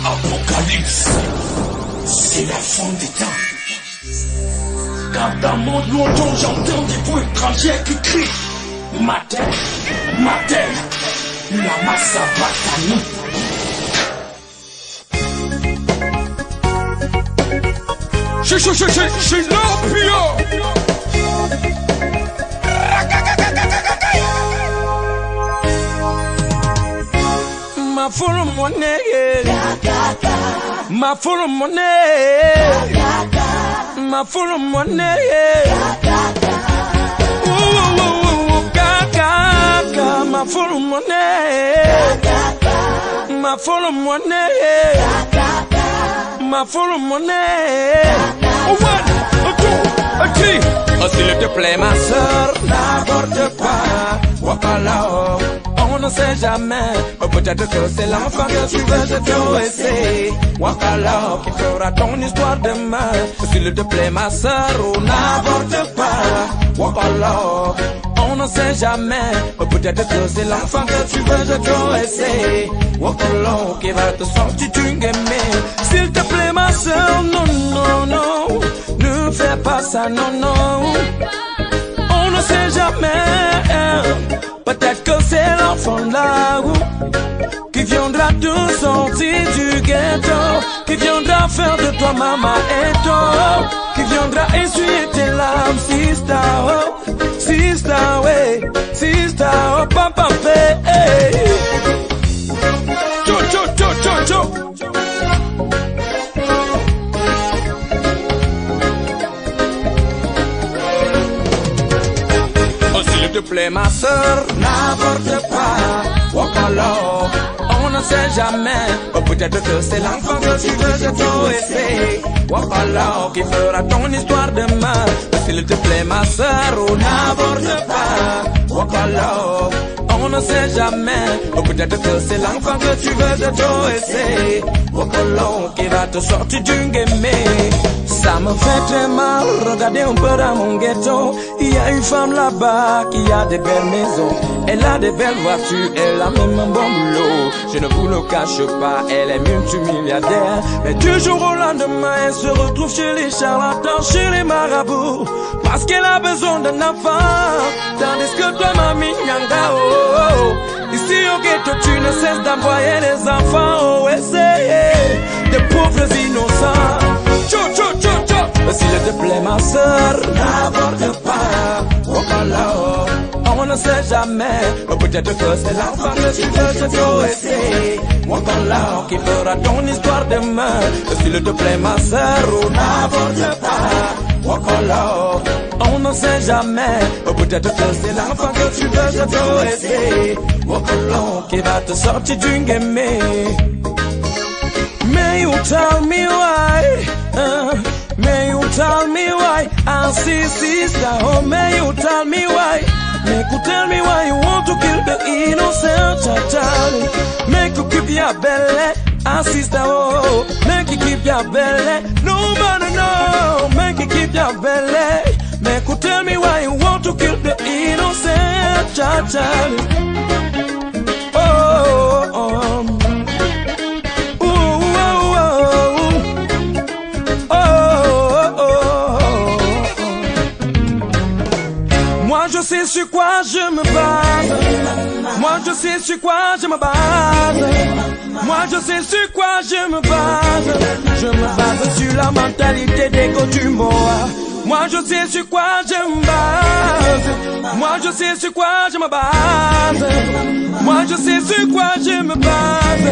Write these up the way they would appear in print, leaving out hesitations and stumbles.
Apocalypse, c'est la fin des temps. Quand dans mon longtemps j'entends des voix étrangères qui crient Matin, matin, la masse abattanée. C'est l'opium. Ma full money, ma full money, ma full money, ma full money, ma full money, ma full money. One, two, three. S'il te plaît ma soeur, n'aborde pas, walk alone. On ne sait jamais, peut-être que c'est l'enfant que tu veux, je te essayer. Walk alone, qui fera ton histoire demain. S'il te plaît ma soeur, n'aborde pas, walk alone. On ne sait jamais, peut-être que c'est l'enfant que tu veux, je te essayer. Walk alone, qui va te sortir du gaming. S'il te plaît ma soeur, non, non, non. Ne fais pas ça, non, non. On ne sait jamais. Peut-être que c'est l'enfant là qui viendra te sortir du ghetto, qui viendra faire de toi maman et toi, qui viendra essuyer tes larmes, sister, oh, sister, ouais, sister, oh, papa, hey. Cho. S'il te plaît ma soeur, n'aborde pas, walk alone. On ne sait jamais, peut-être que c'est l'enfant que tu veux, je te essayer. Walk alone, qui fera ton histoire demain. S'il te plaît ma soeur, n'aborde pas, walk alone. On ne sait jamais, peut-être que c'est l'enfant que tu veux, je te essayer. Walk alone, qui va te sortir du gaming. Ça me fait très mal, regardez un peu dans mon ghetto. Il y a une femme là-bas qui a des belles maisons. Elle a des belles voitures, elle a même un bon boulot. Je ne vous le cache pas, elle est multimilliardaire. Mais du jour au lendemain, elle se retrouve chez les charlatans, chez les marabouts. Parce qu'elle a besoin d'un enfant, tandis que toi, mamie, nyanga, oh. Ici au ghetto, tu ne cesses d'envoyer les enfants, oh, essayer des pauvres innocents. S'il te plaît ma soeur, n'aborde pas, walk alone. On ne sait jamais, peut-être que c'est l'enfant que tu veux, je dois essayer. Walk alone, qui fera ton histoire demain. S'il te plaît ma soeur, n'aborde pas, walk alone. On ne sait jamais, peut-être que c'est l'enfant que tu veux, je dois essayer. Walk alone, qui va te sortir du gaming. May you tell me why? May you tell me why? I see sister. Oh, may you tell me why? Make you tell me why you want to kill the innocent child. Make you keep your belly, ah sister. Oh, make you keep your belly. Nobody know. Make you keep your belly. Make you tell me why you want to kill the innocent child. Moi je sais sur quoi je me base. Moi je sais sur quoi je me base. Moi je sais sur quoi je me base. Je me base sur la mentalité des Gotumoa. Moi je sais sur quoi je me base. Moi je sais sur quoi je me base. Moi je sais sur quoi je me base.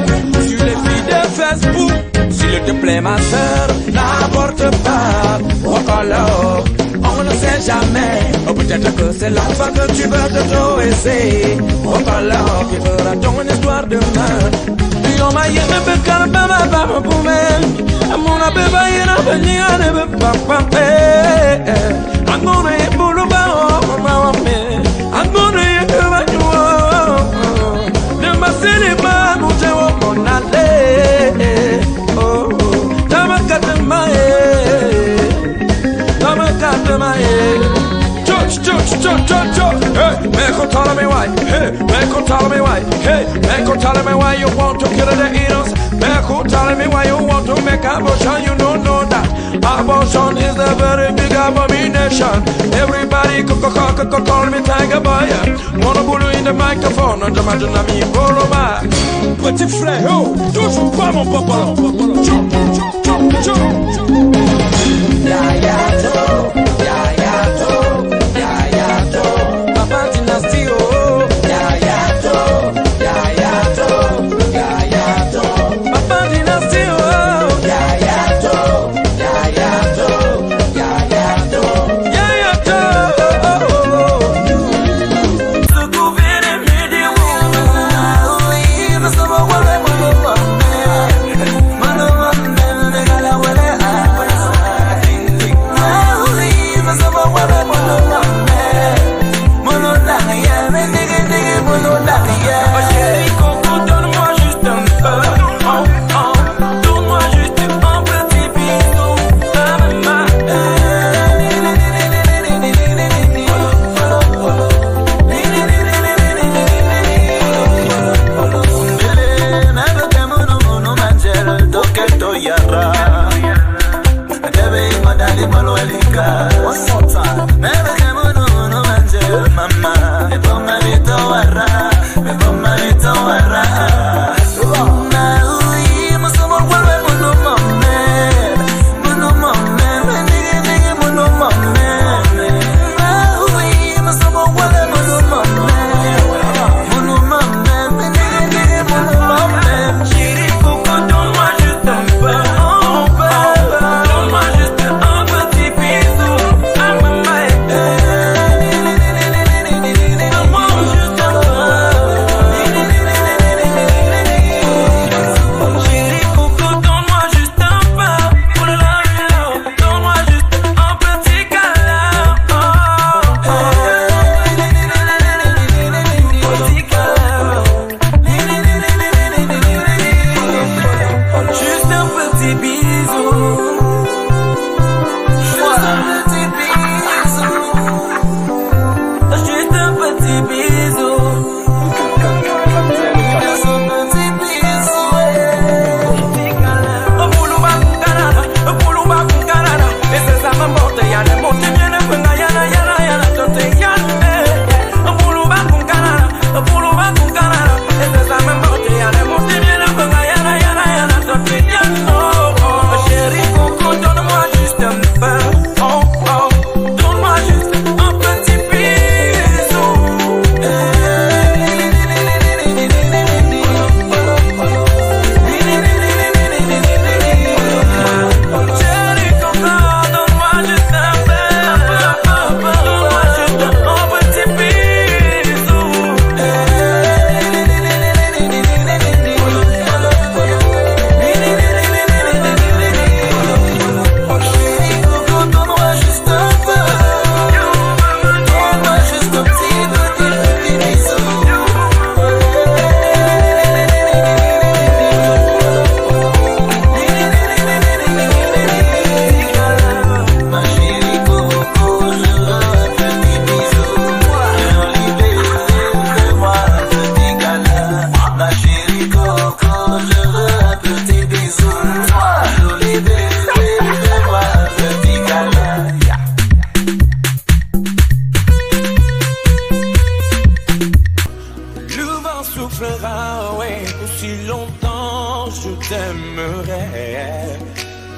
Sur les filles de Facebook. S'il te plaît ma soeur, n'aborde pas, walk alone. On ne sait jamais, peut-être que c'est l'enfant que tu veux te essayer. Walk alone, qui fera ton histoire demain. Yo ma yeme be kalba ma ba pour me. Amona be ba yena venir ne be papa. I'm gonna hit Boulevard on my way. I'm gonna hit the man. The Masinima, Mujo, Monale. Oh, Tamakatama, Tamakatama. Hey, make her tell me why. Hey, make her tell me why. Hey, make her tell me why you want to kill the innocent. You telling me why you want to make abortion? You don't know that abortion is a very big abomination. Everybody call me Tiger Boy. Wanna pull in the microphone, not imagine me follow back. Petit frère, oh, touche pas mon papa. Chou, chou, chou, chou. Ya ya to, ya ya to, ya ya to. Papa dynasty, oh, ya ya to, ya ya to, ya ya to. Papa dynasty, oh, ya ya to, ya ya to, ya ya to, ya ya to. Ce gouvernement me dit oui, mais ça va voilà mon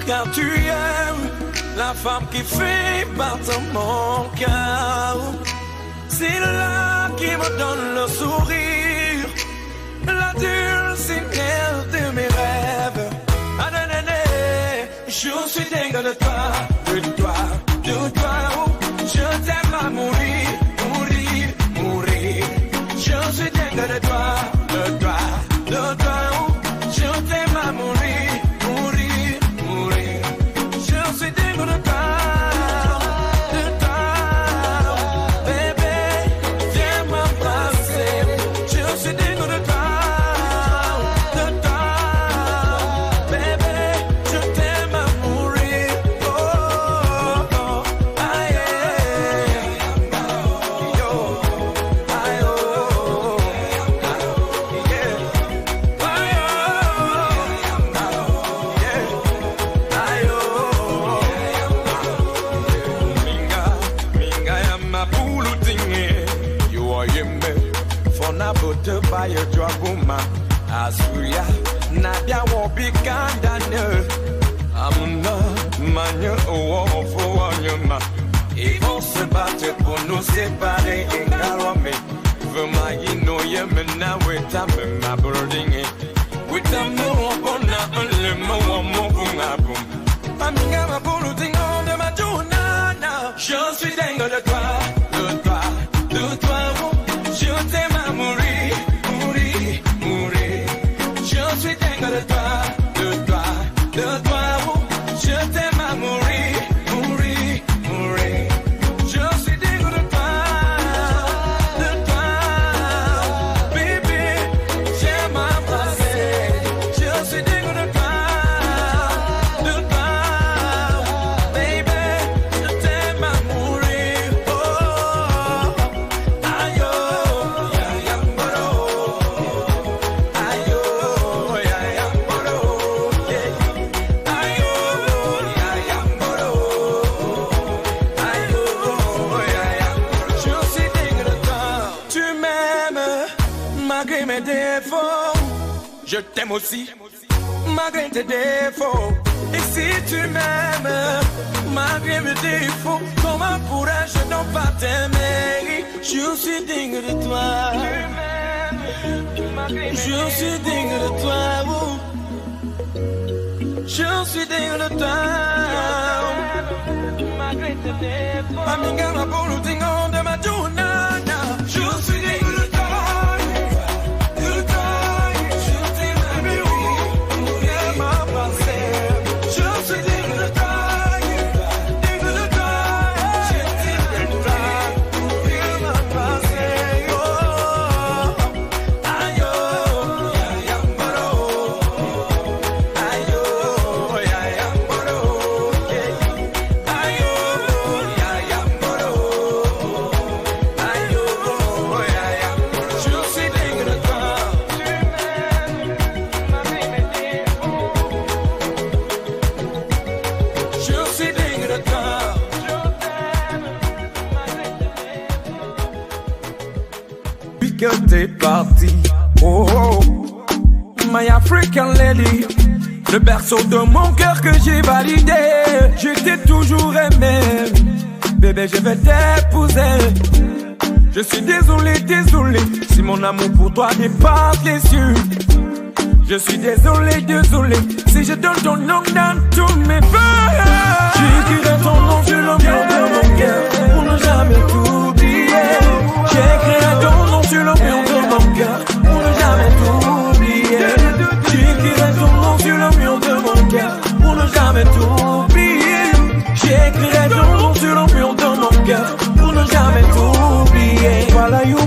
car tu aimes la femme qui fait battre mon cœur. C'est là qui me donne le sourire, la dulcinelle de mes rêves. Ah, je suis dingue de toi, de toi, de toi. Oh, je t'aime à mourir, mourir, mourir. Je suis dingue de toi, de toi, de toi. Oh, je t'aime à mourir, mourir, mourir. Je suis dingue de toi, de toi. Bébé, viens m'embrasser. Je suis dingue de toi, de toi. Bébé, je t'aime à mourir. Oh. baye jwa buma asuya nadia wo bikandane amuna manye owo fo wanyama. Ils vont se battre pour nous séparer et calmer. Vraiment, you know you me now with a my building. With a more on a little more boom. I'm a building on the Madonna. Je suis dingue de toi, de toi. Je t'aime à mourir. Je suis dingue de toi. Je t'aime à mourir. Je t'aime aussi, malgré tes défauts. Et si tu m'aimes, malgré mes défauts, comment pourrais-je donc pas t'aimer? Je suis digne de toi. Je suis digne de toi. Je suis digne de toi. Malgré tes défauts. Amiga, ma bolo dingon de ma journée. Je suis digne de toi. Que t'es parti, oh, my African lady, le berceau de mon cœur que j'ai validé. Je t'ai toujours aimé, bébé je vais t'épouser. Je suis désolé, si mon amour pour toi dépasse les cieux. Je suis désolé, si je donne ton nom dans tous mes vœux. J'écrirai ton nom sur le mur de mon cœur pour ne jamais t'oublier. J'écrirai ton nom sur le mur de mon cœur pour ne jamais t'oublier. J'écrirai ton nom sur le mur de mon cœur pour ne jamais t'oublier. J'écrirai ton nom sur le mur de mon cœur pour ne jamais t'oublier. Palayou,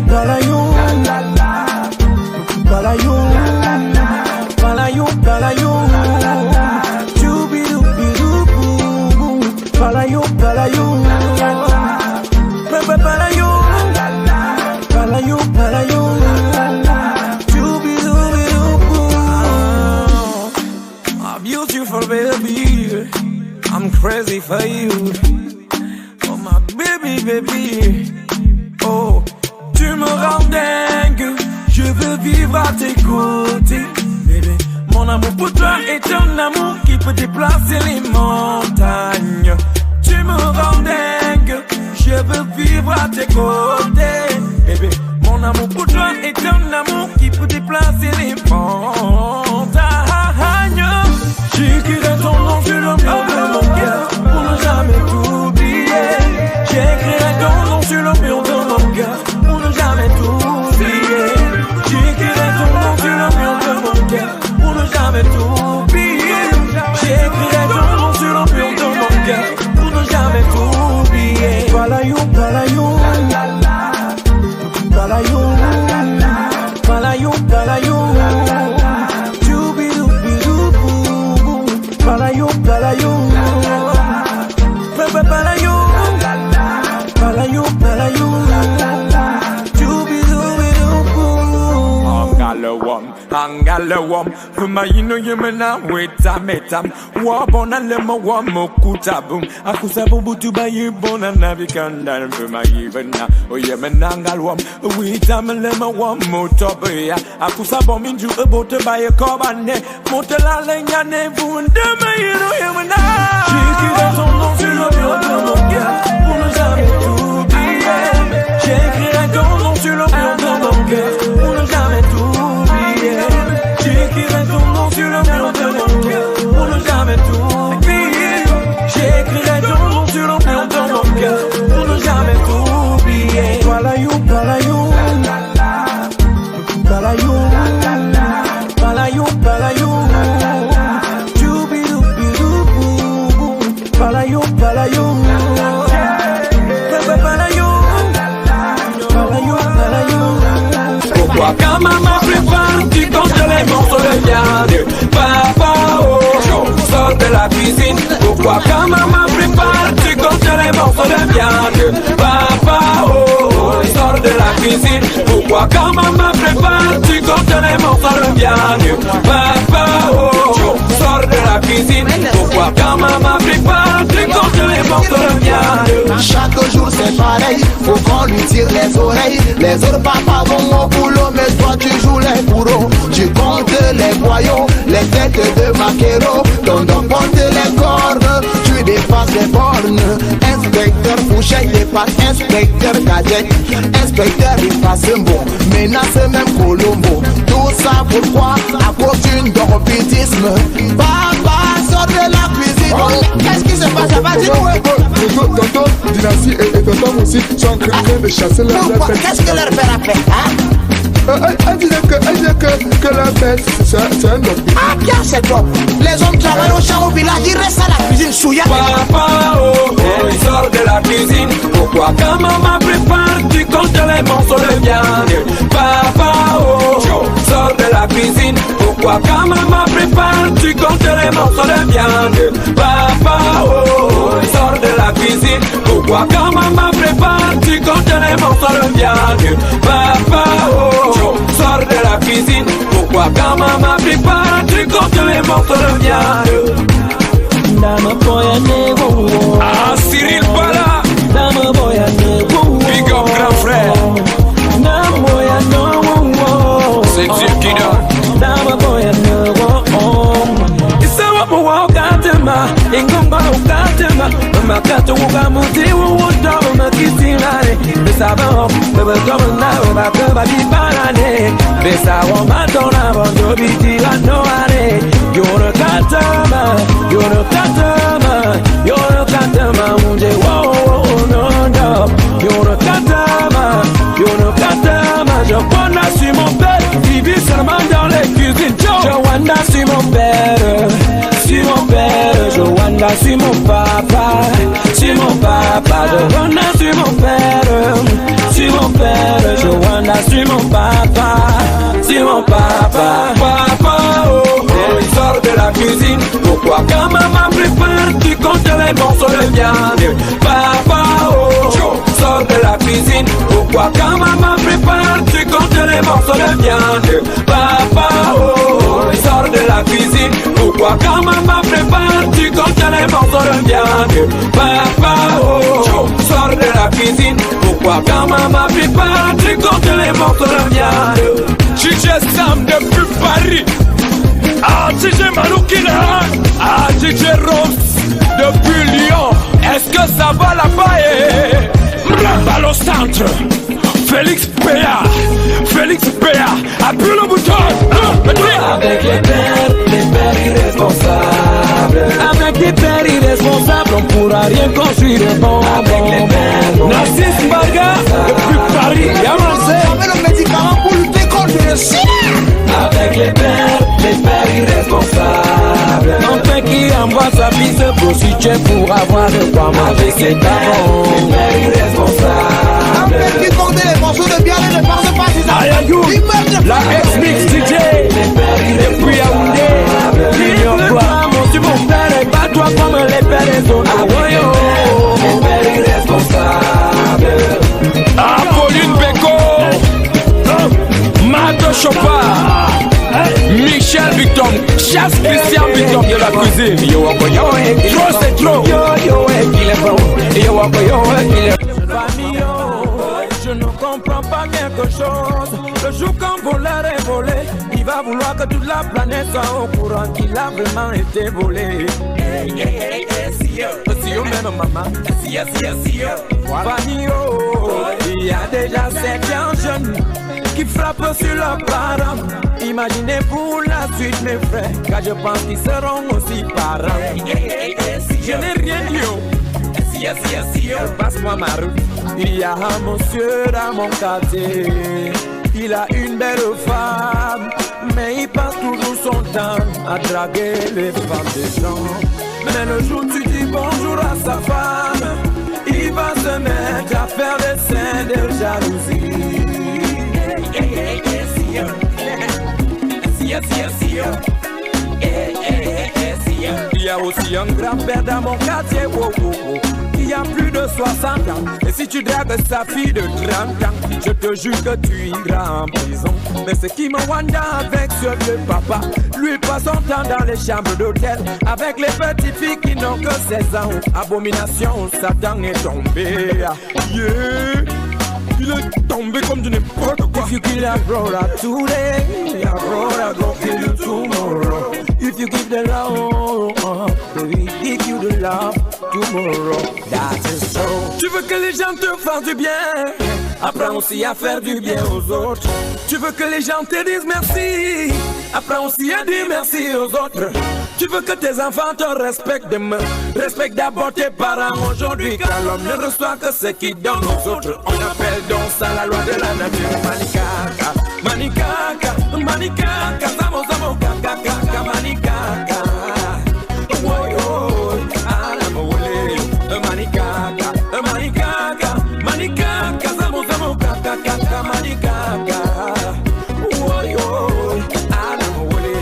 beautiful baby, I'm crazy for you. Oh my baby, oh tu me rends dingue. Je veux vivre à tes côtés, bébé. Mon amour pour toi est un amour qui peut déplacer les montagnes. Tu me rends dingue. Je veux vivre à tes côtés, bébé. Mon amour pour toi est un amour qui peut déplacer les montagnes. J'écrirai ton nom sur le mur de mon cœur pour ne jamais t'oublier. J'écrirai ton nom sur le mur de mon cœur pour ne jamais t'oublier. J'écrirai ton nom sur le mur de mon cœur pour ne jamais t'oublier. J'écrirai ton nom sur le mur de mon cœur pour ne jamais t'oublier. Palayou, I've got wom, angale wom. Fuma yino yemena weta metam. Wabona lema wom mokuta boom. Akusa bubutu bayi bona navikanda. Fuma yibena o yemena angal wom. Wita lema wom motobeya. Akusa bominju ebote baye kobane. Motela lenya ne vunde me yino yemena. J'écrirai ton nom sur le mur de mon cœur pour ne jamais t'oublier. J'écrirai ton nom sur le mur de mon cœur pour ne jamais t'oublier. J'écrirai ton nom sur le mur de mon cœur pour ne jamais t'oublier. J'écrirai ton nom sur le mur de mon cœur pour ne jamais t'oublier. Palayou, palayou, palayou, palayou, palayou. Palayo, palayo, palayo, palayo, palayo. Pourquoi quand maman prépare, tu comptes les morceaux de viande? Papa, oh, sors de la cuisine. Pourquoi quand maman prépare, tu comptes les morceaux de viande? Papa, oh, sors de la cuisine. Pourquoi quand maman prépare, tu comptes les morceaux de viande? Papa, oh, sors de la cuisine. Pourquoi quand maman prépare, tu comptes les morceaux de viande? Chaque jour c'est pareil, faut qu'on lui tire les oreilles. Les autres papas vont au boulot, mais toi tu joues les bourreaux. Tu comptes les boyaux, les têtes de maquereau. Ton porte les cornes, tu dépasses les bornes. Inspecteur Fouché dépasse inspecteur Gadget. Inspecteur il passe un bon, menace même Colombo. Tout ça pourquoi? À cause d'une dorbitisme. Papa sort de la cuisine. Qu'est-ce qui se passe? Ça va dire ouais. Tonton, Dynastie et tonton aussi sont en train de chasser leur père. Qu'est-ce que leur père a fait, hein? Elle disait que leur père c'est un homme. Ah bien c'est top. Les hommes travaillent au champ au village, ils restent à la cuisine souillée. Papa, oh, il sort de la cuisine. Pourquoi quand maman prépare, tu comptes les morceaux de viande? Papa, oh, sort de la cuisine. Pourquoi quand maman prépare, tu comptes les morceaux de viande? Papa, oh, sort de la cuisine. Pourquoi quand maman prépare, tu comptes les morceaux de viande? Papa, oh, sort de la cuisine. Pourquoi quand maman prépare, tu comptes les morceaux de viande? Ah, Cyril Bala, big up grand frère. C'est Dieu qui donne. Je prends sur mon père, Vivi seulement dans les cuisines. Joanna sur mon père, Joanna sur mon papa, Joanna sur mon père, Joanna sur mon papa, Papa, oh, il sort de la cuisine. Pourquoi quand maman prépare, tu comptes les morceaux de viande? Papa, oh, sort de la cuisine. Pourquoi quand maman prépare, tu comptes les morceaux de viande? Papa, oh, sort de la cuisine. Pourquoi quand maman prépare, tu comptes les morceaux de viande? Papa, oh, sort de la cuisine. Pourquoi quand maman prépare, tu comptes les morceaux de viande? DJ Sam depuis Paris. Ah, DJ Maloukina. Ah, DJ Rose depuis Lyon. Est-ce que ça va là-bas? Balle au centre. Félix Péa, appuie le bouton. Avec les pères irresponsables. Avec les pères irresponsables, on pourra rien construire de bon. Avec les pères Narcisse Mbaga, depuis Paris, avancé. Avec le médicament pour lutter contre le sida. Avec les pères irresponsables. Un père qui envoie sa fille se prostituer pour avoir de quoi manger ses parents. Les pères irresponsables. Un père qui compte les morceaux de viande et ne pense pas ses Ayayou, la ex-mix DJ, depuis Yaoundé, l'ignore toi, tu mon père et pas toi comme les pères des autres. Ah ouais, les pères irresponsables. Ah, Pauline Beko, Mato Chopard. alias Christian Big Up de la cuisine. Yo, trop c'est trop. Yo, qu'il est bon. Yo, qu'il est famille. Je ne comprends pas quelque chose. Le jour quand voleur est volé, il va vouloir que toute la planète soit au courant qu'il a vraiment été volé. Si yo même maman, si yo. Famille, il y a déjà certains jeunes qui frappent sur leurs parents. Imaginez pour la suite mes frères, car je pense qu'ils seront aussi parents. Je n'ai rien dit. Passe-moi ma route. Il y a un monsieur dans mon quartier. Il a une belle femme, mais il passe toujours son temps à draguer les femmes des gens. Mais le jour où tu dis bonjour à sa femme, il va se mettre à faire des scènes de jalousie. Il y a aussi un grand-père dans mon quartier, qui a plus de 60 ans. Et si tu dragues sa fille de 30 ans, je te jure que tu iras en prison. Mais ce qui me wanda avec ce vieux papa, lui passe son temps dans les chambres d'hôtel avec les petites filles qui n'ont que 16 ans. Abomination, Satan est tombé. Yeah. Il est tombé comme du n'importe quoi. If you kill a brother today, your brother go kill you tomorrow. If you give the love, baby, give you the love tomorrow. That is so. Tu veux que les gens te fassent du bien, apprends aussi à faire du bien aux autres. Tu veux que les gens te disent merci, apprends aussi à dire merci aux autres. Tu veux que tes enfants te respectent demain, respecte d'abord tes parents aujourd'hui. Car l'homme ne reçoit que ce qu'il donne aux autres. On appelle donc ça la loi de la nature. Manikaka, manikaka, manikaka, samo samo kaka kaka manikaka. Woyo, alamole, manikaka, manikaka, manikaka, samo samo kaka kaka manikaka. Woyo, alamole,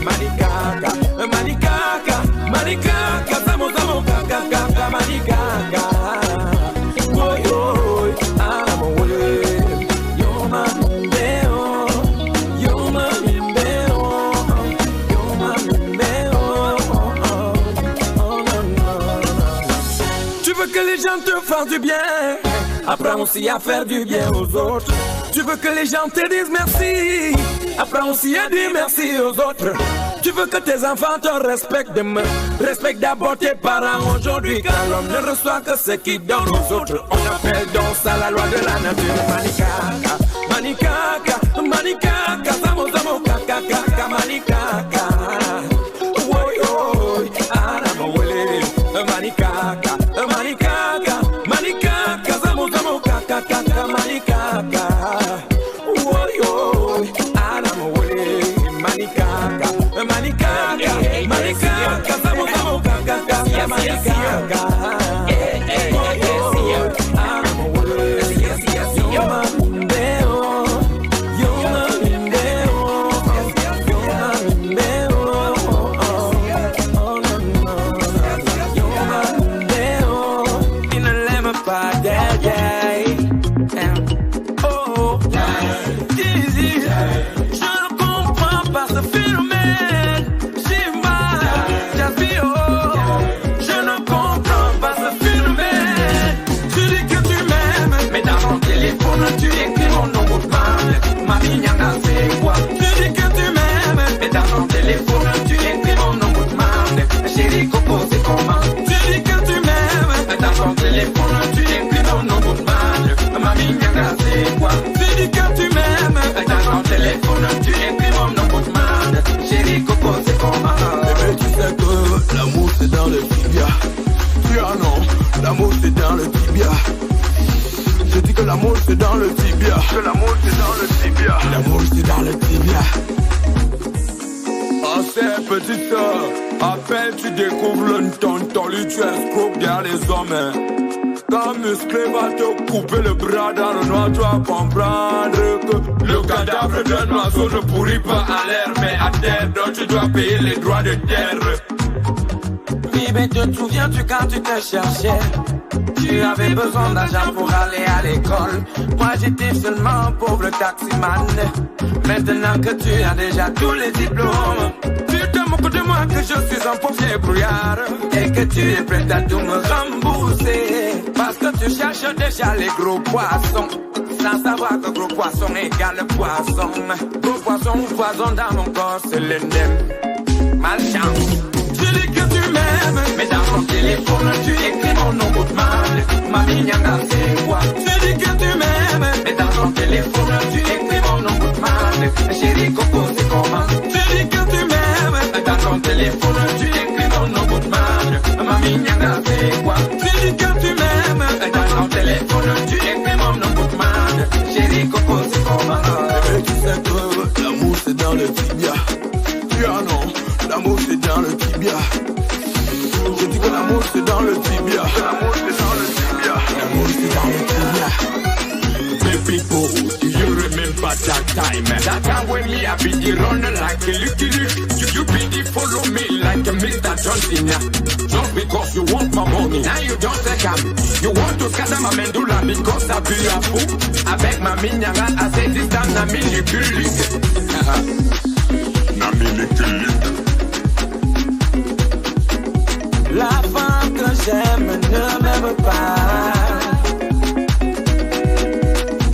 manikaka, manikaka, manikaka, samo samo kaka kaka manikaka. Woyo, alamole, yo mamindeo, yo mamindeo, yo mamindeo. Tu veux que les gens te fassent du bien, apprends aussi à faire du bien aux autres. Tu veux que les gens te disent merci, apprends aussi à dire merci aux autres. Tu veux que tes enfants te respectent demain, respecte d'abord tes parents aujourd'hui. Car l'homme ne reçoit que ce qu'il donne aux autres. On appelle donc ça la loi de la nature. Manikaka, manikaka, manikaka, samo samo kaka kaka manikaka. Woyo, alamole, manikaka, manikaka, manikaka, samo samo kaka kaka manikaka. Woyo, alamole, manikaka, manikaka, manikaka, samo samo kaka kaka manikaka. Tu écris mon nom au pan, ma mignonne c'est quoi? Tu dis que tu m'aimes, mais dans ton téléphone tu écris mon nom au pan. Chérie Coco c'est comment? Tu dis que tu m'aimes, mais dans ton téléphone tu écris mon nom au pan. Ma mignonne c'est quoi? Tu dis que tu m'aimes, mais dans ton téléphone tu écris mon nom au pan. Chérie Coco c'est comment? Bébé tu sais que l'amour c'est dans le tibia. Tu as non, l'amour c'est dans le tibia. Je dis que l'amour c'est dans le tibia. Que l'amour c'est dans le tibia. L'amour c'est dans le tibia. Oh c'est petite soeur, à peine tu découvres le tonton, lui tu escroques derrière les hommes. Quand musclé va te couper le bras dans le noir, tu vas comprendre que le cadavre d'un oiseau ne pourrit pas à l'air, mais à terre, donc tu dois payer les droits de terre. Oui mais te souviens-tu quand tu te cherchais? Tu avais besoin d'argent pour aller à l'école. Moi j'étais seulement un pauvre taximan. Maintenant que tu as déjà tous les diplômes, tu te moques de moi que je suis un pauvre débrouillard et que tu es prête à tout me rembourser. Parce que tu cherches déjà les gros poissons, sans savoir que gros poisson égale poisson. Gros poisson ou poison dans mon corps, c'est l'ennemi. Malchance. Tu dis que tu m'aimes, mais dans ton téléphone tu écris mon nom de mal. Mamie Nyanga c'est quoi? Tu dis que tu m'aimes, mais dans ton téléphone tu écris mon nom de mal. Chérie Coco c'est comment? Tu dis que tu m'aimes, mais dans ton téléphone tu écris mon nom de mal. Mamie Nyanga c'est quoi? Tu dis que tu m'aimes, mais dans ton téléphone tu écris mon nom de mal. Chérie Coco c'est comment? Et tu sais que l'amour c'est dans le tibia. Tu en non. L'amour c'est dans le tibia. Je dis que l'amour c'est dans le tibia. L'amour c'est dans le tibia. L'amour c'est dans le tibia. Baby people, you remember that time? That time when me I be the runner like a Lucky Luke. You be the follow me like a Mr. John Cena. Just because you want my money, now you don't take am. You want to scatter my medulla because I be a fool. Avec ma mignanga, I say this time na minuscule. Na minuscule. La femme que j'aime ne m'aime pas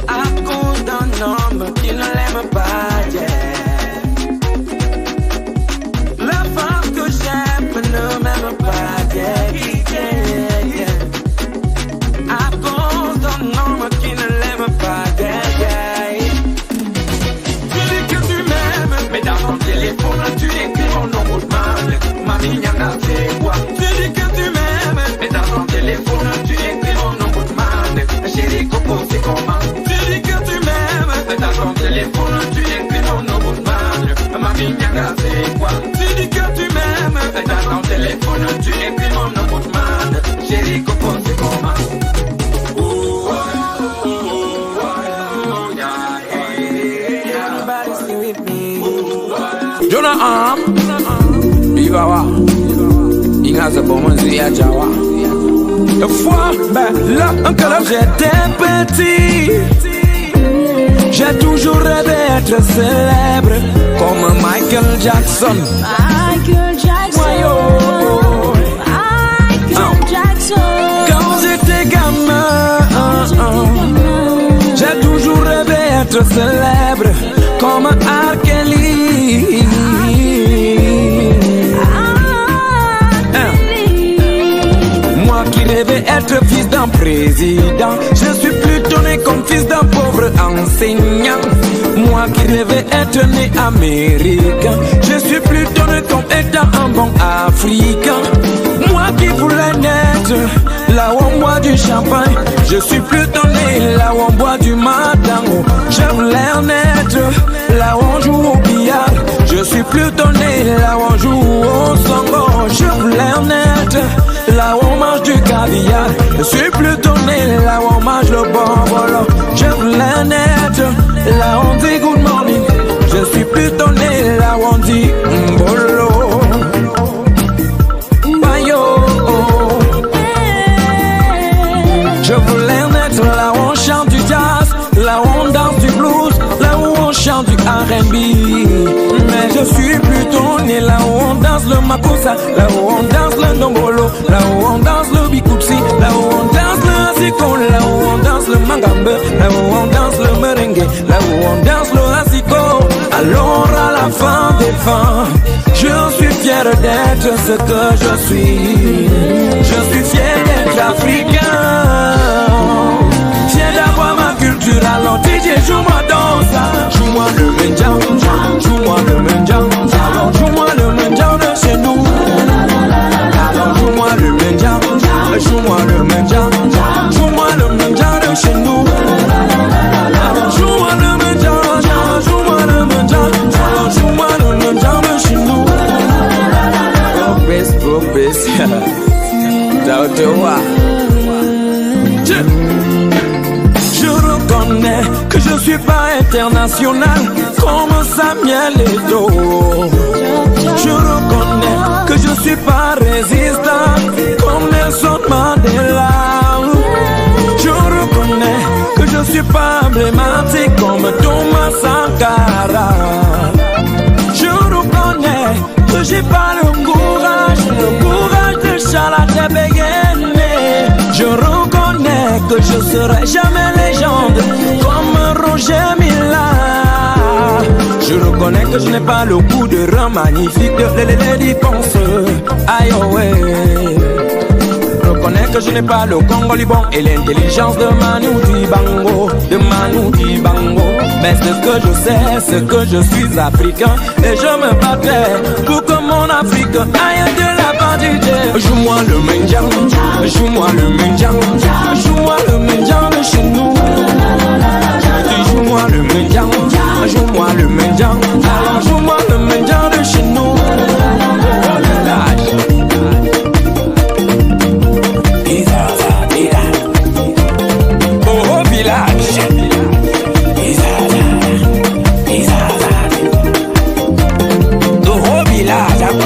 à cause d'un homme qui ne l'aime pas, yeah. La femme que j'aime ne m'aime pas, yeah, yeah, yeah. À cause d'un homme qui ne l'aime pas, yeah, yeah. Tu dis que tu m'aimes, mais dans ton téléphone tu écris mon nom de mal. Mamie Nyanga c'est quoi? Tu dis que tu m'aimes, mais dans ton téléphone tu écris mon nom de mal. Chérie Coco c'est comment? Tu dis que tu m'aimes, mais dans ton téléphone tu écris mon nom de mal. Mamie Nyanga c'est quoi? Tu dis que tu m'aimes, mais dans ton téléphone tu écris mon nom de mal. Chérie Coco c'est comment? Jonah Bibawa Ingaza Bomonzi ya Jawa. Une fois, là, quand j'étais petit, j'ai toujours rêvé d'être célèbre comme Michael Jackson. Michael Jackson. Michael Jackson. Quand j'étais gamin, j'ai toujours rêvé d'être célèbre comme R. Kelly. Moi qui rêvais être fils d'un président, je suis plutôt né comme fils d'un pauvre enseignant. Moi qui rêvais être né américain, je suis plutôt né comme étant un bon africain. Moi qui voulais naître là où on boit du champagne, je suis plutôt né là où on boit du matango. Je voulais naître là où on joue au billard, je suis plutôt né là où on joue au sango. Je voulais naître là où on mange du caviar, je suis plutôt né là où on mange le bonbon. Je voulais naître là où on dit good morning, je suis plutôt né là où on dit mbolo. Je voulais naître là où on chante du jazz, là où on danse du blues, là où on chante du R&B. Mais je suis plutôt né là où on danse le makossa, là où on danse le ndombolo, là où on danse le bikutsi, là où on danse le asiko, là où on danse le mangambe, là où on danse le merengue, là où on danse le asiko. Alors à la fin des fins, je suis fier d'être ce que je suis. Je suis fier d'être africain, fier d'avoir ma culture. Alors DJ joue-moi dans ça, joue-moi le mendiant, joue-moi le mendiant. Alors joue-moi le mendiant de chez nous. Alors joue-moi le mendiant, joue-moi le mendiant, joue-moi le mendiant de chez nous. Alors joue-moi le mendiant, joue-moi le mendiant, alors joue-moi le mendiant de chez nous. Bobes, je reconnais que je suis pas international comme Samuel Eto'o. Je reconnais que je suis pas résistant comme Nelson Mandela. Je reconnais que je suis pas emblématique comme Thomas Sankara. Je reconnais que j'ai pas que je serai jamais légende comme Roger Mila. Je reconnais que je n'ai pas le goût de rein magnifique de les dépenses. Aïe oh ouais. Je reconnais que je n'ai pas le Congo Liban et l'intelligence de Manu Dibango, mais ce que je sais, c'est que je suis africain et je me battrai pour que mon Afrique aille de la part du Dieu. Joue-moi le mendiant, joue-moi le mendiant, joue-moi le mendiant de chez nous. Joue-moi le mendiant, joue-moi le mendiant, alors joue-moi le mendiant de chez nous. Oh village, oh village.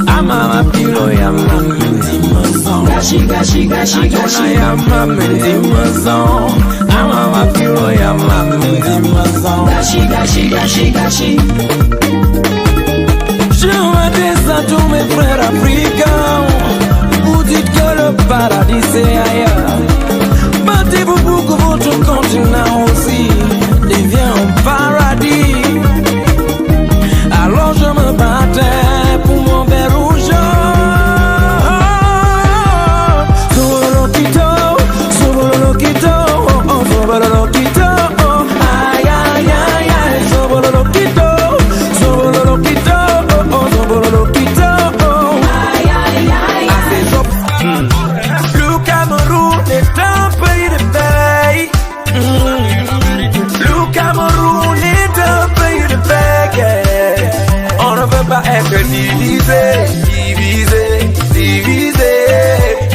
Amama pilo ya mamendi mazon. Gashi ya mamendi mazon. Amama pilo ya mamendi mazon. Gashi. Je m'adresse à tous mes frères africains. Vous dites que le paradis c'est ailleurs. Battez-vous pour que votre continent aussi devienne un paradis. Alors je me battais pour mon verre rouge. Aïe aïe aïe aïe, Sobololokito. Aïe aïe aïe. Le Cameroun est un pays de paix. Le Cameroun est un pays de paix. On ne veut pas être divisé.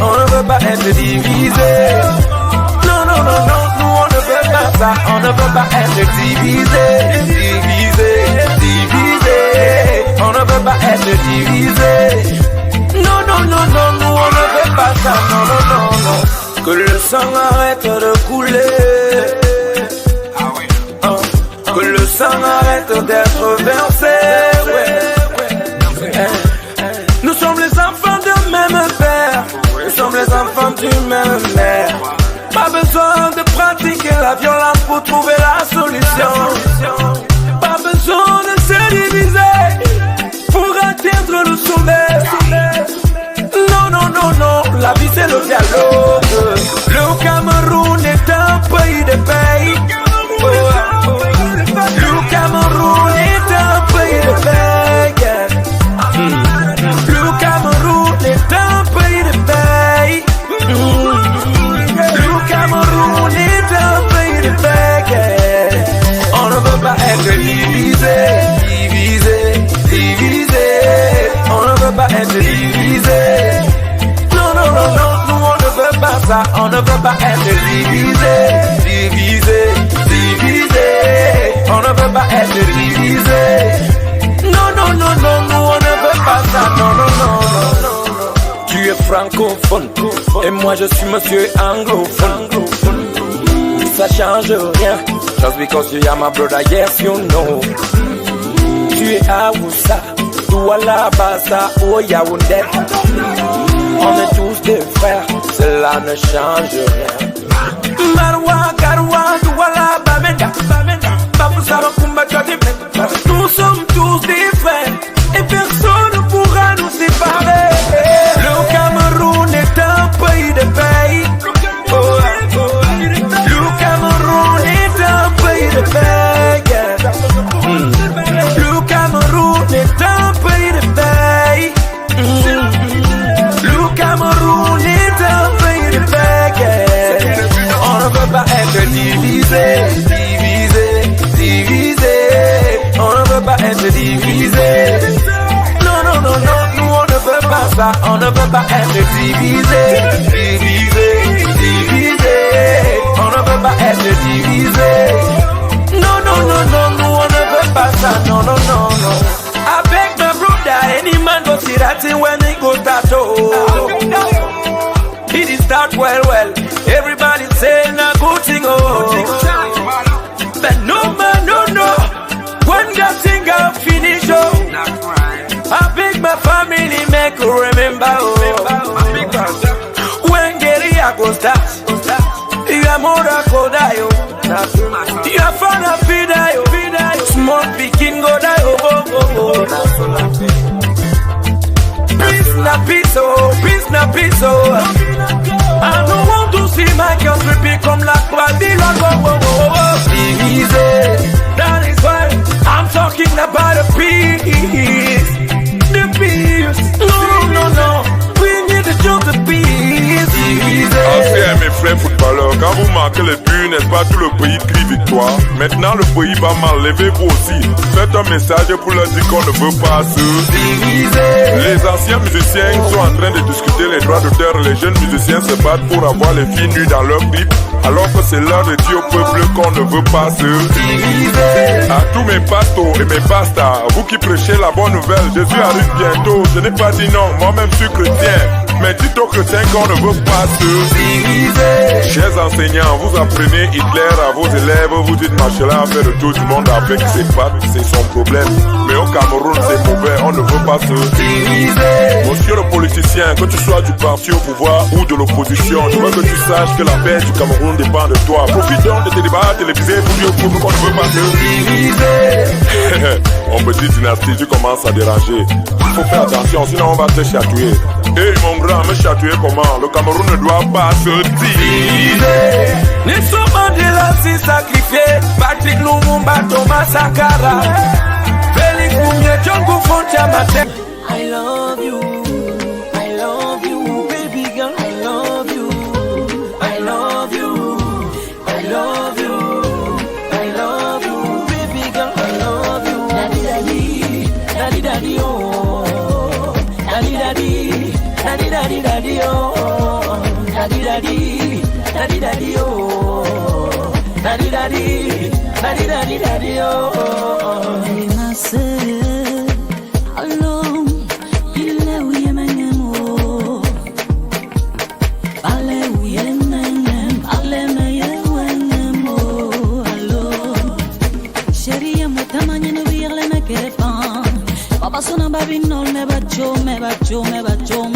On ne veut pas être divisé. Non, nous on ne veut pas ça. On ne veut pas être divisé. On ne veut pas être divisé. Non, nous on ne veut pas ça. Non. Que le sang arrête de couler. Que le sang arrête d'être versé. Nous sommes les enfants du même père. Nous sommes les enfants du même mère. Pas besoin de pratiquer la violence pour trouver la solution. Pas besoin de se diviser pour atteindre le sommet. Non, la vie c'est le dialogue. Le Cameroun est un pays de paix. Le Cameroun est un pays de paix. Le Cameroun est un pays de paix. Le Cameroun est un pays de paix. On ne veut pas être divisé. On ne veut pas être divisé. Non, nous on ne veut pas ça. On ne veut pas être divisé. On ne veut pas être divisé. Non, nous on ne veut pas ça. Non. Tu es francophone et moi je suis monsieur anglophone. Ça change rien. Just because you are my brother, yes you know. Tu es Awoussa, Douala, Bassa, ou Yaoundé. On est tous des frères, cela ne change rien. Marwa, Garwa, Douala, Bamenda, Baboussa, Bakumba, Jodimenda. Nous sommes tous des frères et personne ne pourra nous séparer. Le Cameroun est un pays de paix. Le Cameroun est un pays de paix. Le Cameroun est un pays de paix. Le Cameroun est un pays de paix. On ne peut pas être divisé. On ne veut pas être divisé. Non, nous on ne veut pas ça. On ne veut pas être divisé. On ne veut pas être divisé. Non, nous on ne veut pas ça. Non. Avec my brother, any man go see that thing when he go tattoo. It start well. Everybody saying a good thing, oh. But no man, no. One got thing I finish, oh. make you remember, when Gary I go start. Your mother go die, your father feed die, small pikin go die, Peace na peace, I don't want to see my country become like Babylon, Easy, that is why I'm talking about the peace. No, we need to show the peace. Ancien mes frères footballeurs, quand vous marquez les buts, n'est-ce pas tout le pays crie victoire? Maintenant le pays va mal, levez-vous aussi. Faites un message pour leur dire qu'on ne veut pas se diviser. Les anciens musiciens sont en train de discuter les droits d'auteur. Les jeunes musiciens se battent pour avoir les filles nues dans leurs clips, alors que c'est l'heure de dire au peuple qu'on ne veut pas se diviser. À tous mes pastos et mes pastas, vous qui prêchez la bonne nouvelle, Jésus arrive bientôt. Je n'ai pas dit non, moi-même je suis chrétien, mais dites aux chrétiens qu'on ne veut pas se diviser. Chers enseignants, vous apprenez Hitler à vos élèves, vous dites Machelin a fait le tour du monde avec ses pattes, c'est son problème. Mais au Cameroun c'est mauvais, on ne veut pas se diviser. Monsieur le politicien, que tu sois du parti au pouvoir ou de l'opposition, je veux que tu saches que la paix du Cameroun dépend de toi. Profitons de tes débats télévisés pour dire au peuple qu'on ne veut pas se diviser. On me dit dynastie, tu commences à déranger. Il faut faire attention, sinon on va te chatouiller. Hey mon grand, me chatouiller comment? Le Cameroun ne doit pas se diviser. Nelson Mandela s'est sacrifié, Patrick Lumumba, Thomas Sankara, Félix Moumié, John Kofontia Matek. I love you, baby girl, I love you, baby girl, I love you. Daddy, oh, daddy, oh, daddy, oh, daddy, oh. Ma sœur, allons, il est où y'a m'aime, allez où y'a m'aime, allez m'aime, allons. Chérie, moi ta manière de vivre les mecs et pas. Papa son un babinol, me bacho, me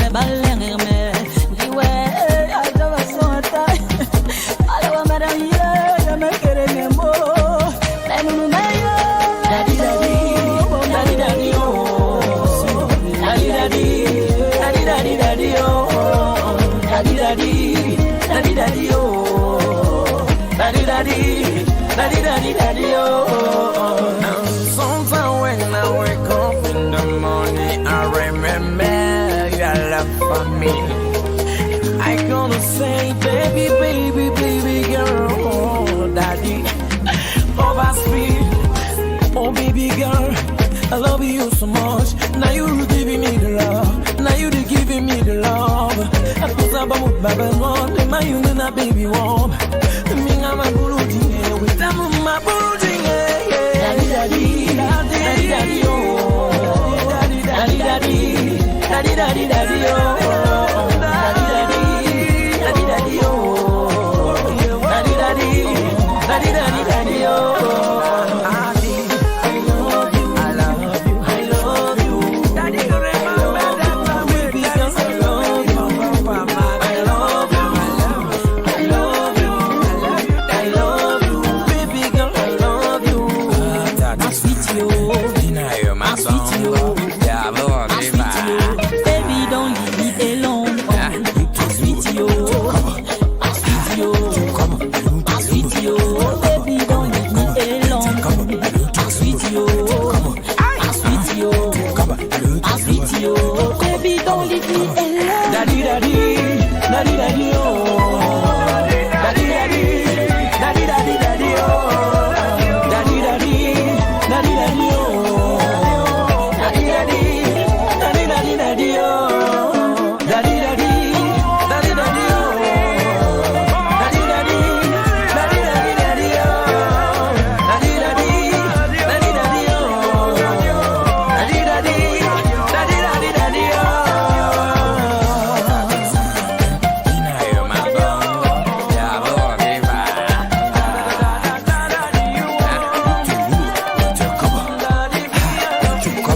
balène, me. Diwe, ajava son attaque. Alors madame, il me querer mes mots. Daddy, oh, daddy, oh. Sometimes when I wake up in the morning, I remember your love for me. I gonna say, baby girl, oh daddy, oh my sweet, oh baby girl, I love you so much. Now you giving me the love, now you giving me the love. I put up a move, baby, one, my human, a baby warm. Me, I'm a bulldog, with them, my bulldog. Daddy, oh, daddy, oh,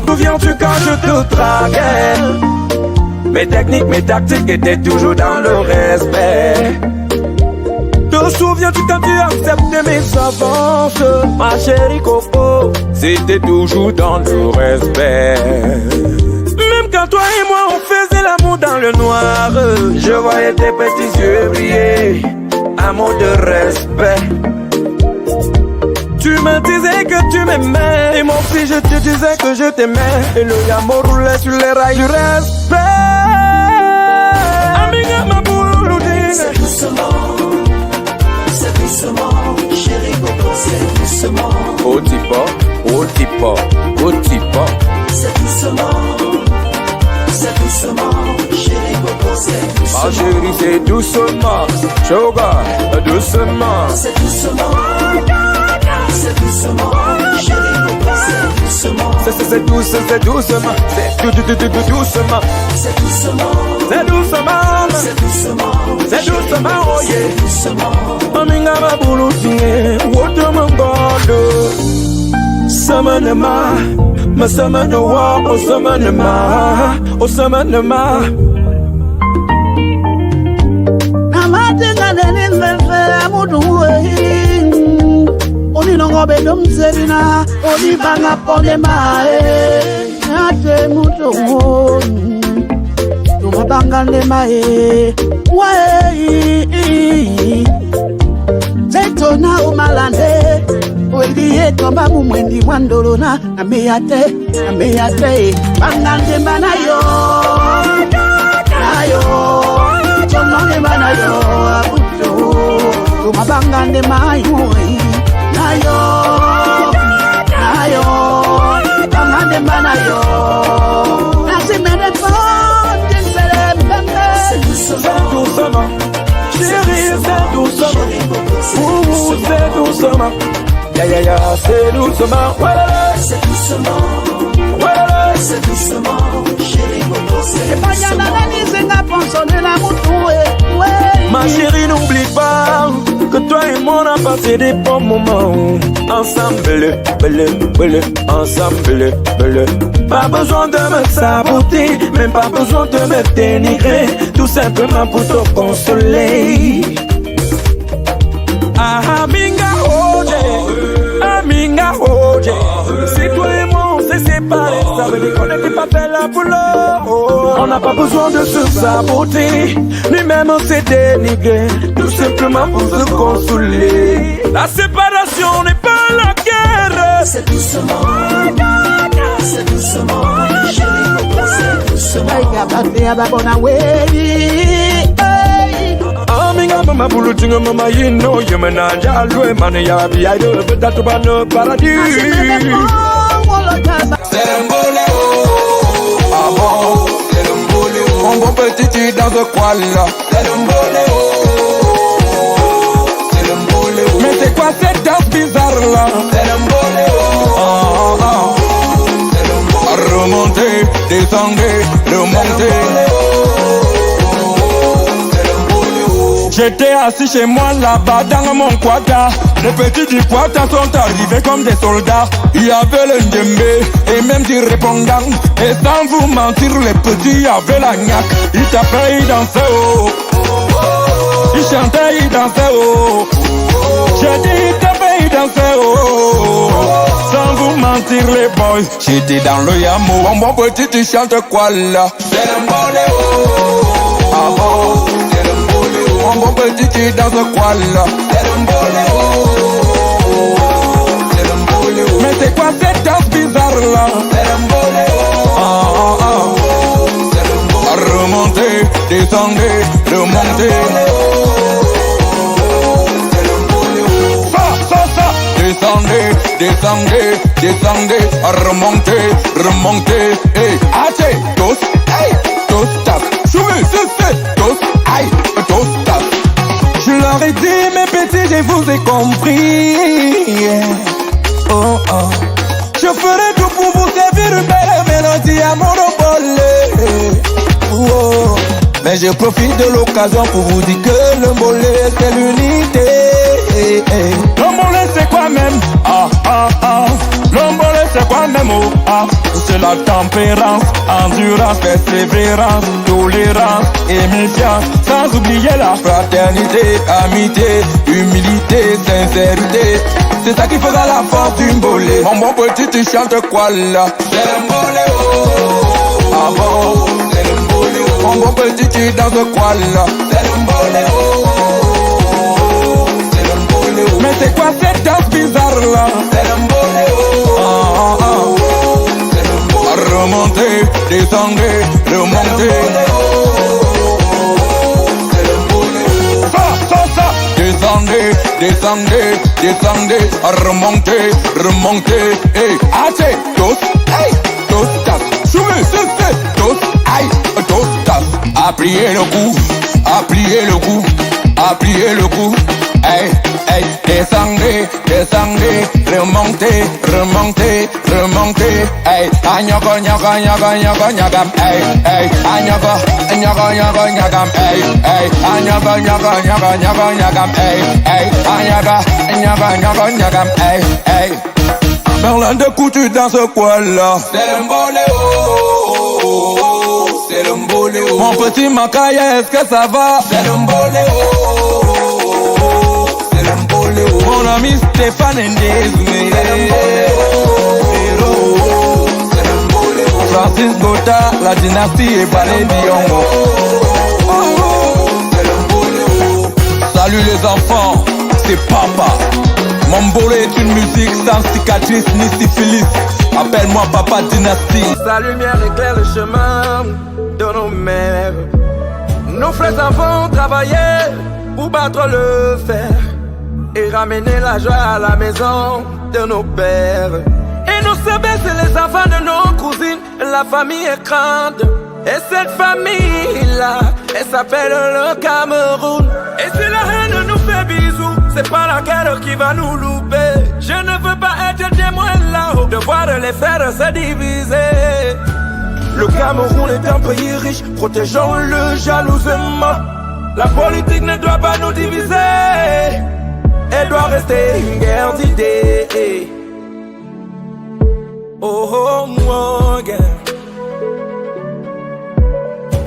Souviens-tu quand je te draguais? Mes techniques, mes tactiques étaient toujours dans le respect. Te souviens-tu quand tu acceptais mes avances, ma chérie Coco? C'était toujours dans le respect. Même quand toi et moi on faisait l'amour dans le noir, je voyais tes petits yeux briller, un mot de respect. Tu me disais que tu m'aimais, et moi aussi je te disais que je t'aimais, et le amour roulait sur les rails du respect. Amiga ma bouloudine, c'est doucement, chérie Coco, c'est doucement. Oh tipo, oh tipo, oh tipo. C'est doucement, chérie Coco, c'est doucement. Ma chérie c'est doucement, sugar, doucement. C'est doucement, chérie Coco, c'est doucement. C'est doucement, c'est doucement. C'est doucement, c'est doucement, oh yeah. doucement. Aminga ma bouloudine, woto mangodo. Samanema, ma samanoa, o samanema, o samanema. Amatenga nene mbefe amuduwe. Oni nongobe domzerina, oni banga polema. Ate mutongo, tumabanga lemae. Zetona umalande, welie tomba mumwendi mwandolona. Ameyate, bangande banayo, tononge banayo, abuto, tumabangande mayo, nayo, bangande banayo, nasimene fonte selembembe. C'est doucement, chérie, c'est doucement. Ouh, c'est doucement. Ya, c'est doucement. C'est doucement, chérie Coco, c'est doucement. Ma chérie, n'oublie pas que toi et moi on a passé des bons moments. Ensemble, ensemble. Pas besoin de me saboter, même pas besoin de me dénigrer, tout simplement pour te consoler. Aminga Oje, si toi et moi on s'est séparés, ça veut dire qu'on n'était pas fait là pour l'eau. On n'a pas besoin de se saboter, ni même on s'est dénigré, tout simplement pour se consoler. La séparation n'est pas la guerre. C'est doucement, chérie Coco, c'est doucement. Aminga mama bulu tinga mama yino yemena jalwe mane ya bi aido betatu bano paradis. Serembole oh, ah bon, serembole oh. Un bon petit dans ce coin là. Serembole oh, serembole oh. Mais c'est quoi cette danse bizarre là? Serembole oh, serembole. Remonter, descendre, remonter. J'étais assis chez moi là-bas dans mon quota. Les petits du quota sont arrivés comme des soldats. Il y avait le djembé et même du répondant. Et sans vous mentir, les petits avaient la gnaque. Ils tapaient, ils dansaient oh. Ils chantaient, ils dansaient oh. J'ai dit ils tapaient, ils dansaient oh. Sans vous mentir les boys, j'étais dans le yamo. Bon petit tu chantes quoi là? Serembole oh, ah bon. Un bon petit dans ce coin là. Mais c'est quoi cette danse bizarre là? Remonter, descendre, remonter. Descendez, remonter. Hey, ache, dos, tap. Choumé, dos, aïe, dos, tap. Je leur ai dit mes petits, je vous ai compris. Oh. Je ferai tout pour vous servir une belle mélodie à mon obole. Oh. Mais je profite de l'occasion pour vous dire que le mollet c'est l'unité. Le mollet c'est quoi même? L'ombolé c'est quoi même? mots, c'est la tempérance, endurance, persévérance, tolérance et méfiance. Sans oublier la fraternité, amitié, humilité, sincérité. C'est ça qui fera la force du mbolé. Mon bon petit, tu chantes quoi là? C'est le mbolé, oh. Ah bon, c'est le mbolé, oh. Mon bon petit, tu danses quoi là? C'est le mbolé, oh. C'est le mbolé, oh. Mais c'est quoi cette danse bizarre là? C'est le mbolé, oh. C'est le mbolé. Remontez, descendez, remontez. Descendez, descendez, descendez, remontez, remontez, hey, assez, tous, hey, tous, tas, soumez, tous, aïe, tous, tas, appliez le coup, appliez le coup, appliez le coup, hey, hey, descendez, descendez, remontez, remontez, remontez, hey, agnago, nyaga, nyaga, nyaga, nyagam, hey, hey, agnago, nyaga, nyaga, nyagam, hey, hey, agnago, nyaga, nyaga, nyaga, nyagam, hey, hey, agnago, nyaga, nyaga, nyagam, hey, hey. Berlin de coups, tu danses quoi là? C'est le mbolé, oh, c'est le mbolé, oh. Mon petit Macaille, est-ce que ça va? C'est le mbolé, oh, c'est le mbolé, oh. Mon ami Stéphane Ndezoume, c'est le mbolé, oh, c'est le mbolé, oh. Francis Gota, la dynastie et Balé Diongo, c'est le mbolé, oh. Salut les enfants, c'est papa. Mon mbolé est une musique sans cicatrice ni syphilis. Appelle-moi Papa Dynastie. Sa lumière éclaire le chemin de nos mères. Nos frères avons travaillé pour battre le fer et ramener la joie à la maison de nos pères. Et nos bébés, c'est les enfants de nos cousines. La famille est grande. Et cette famille-là, elle s'appelle le Cameroun. Et si la haine nous fait bisous, c'est pas la guerre qui va nous louper. Je ne veux pas être témoin là-haut, de voir les frères se diviser. Le Cameroun est un pays riche, protégeons-le jalousement. La politique ne doit pas nous diviser. Elle doit rester une guerre d'idées. Oh, oh, oh, guerre.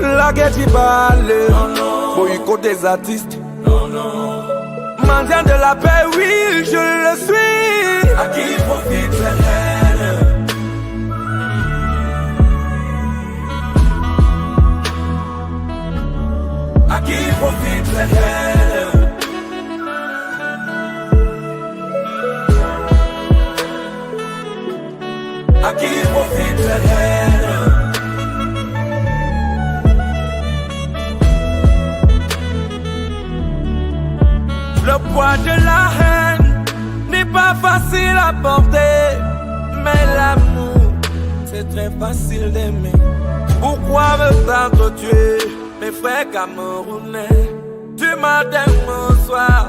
La guerre tribale, boycott des artistes. Mendiant de la paix, oui, je le suis. À qui profite cette haine? À qui profite cette haine? À qui profite cette haine? Le poids de la haine n'est pas facile à porter, mais l'amour, c'est très facile d'aimer. Pourquoi me t'entretuer, mes frères camerounais? Du matin au soir,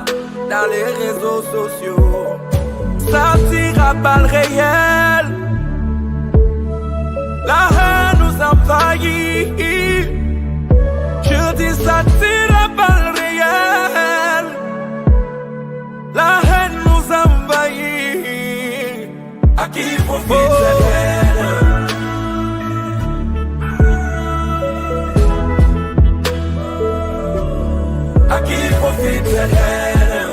dans les réseaux sociaux, ça tire à balles réelles. La haine nous envahit. Je dis ça tire à balles réelles. La haine nous envahit. À qui profite cette haine? À qui profite cette haine?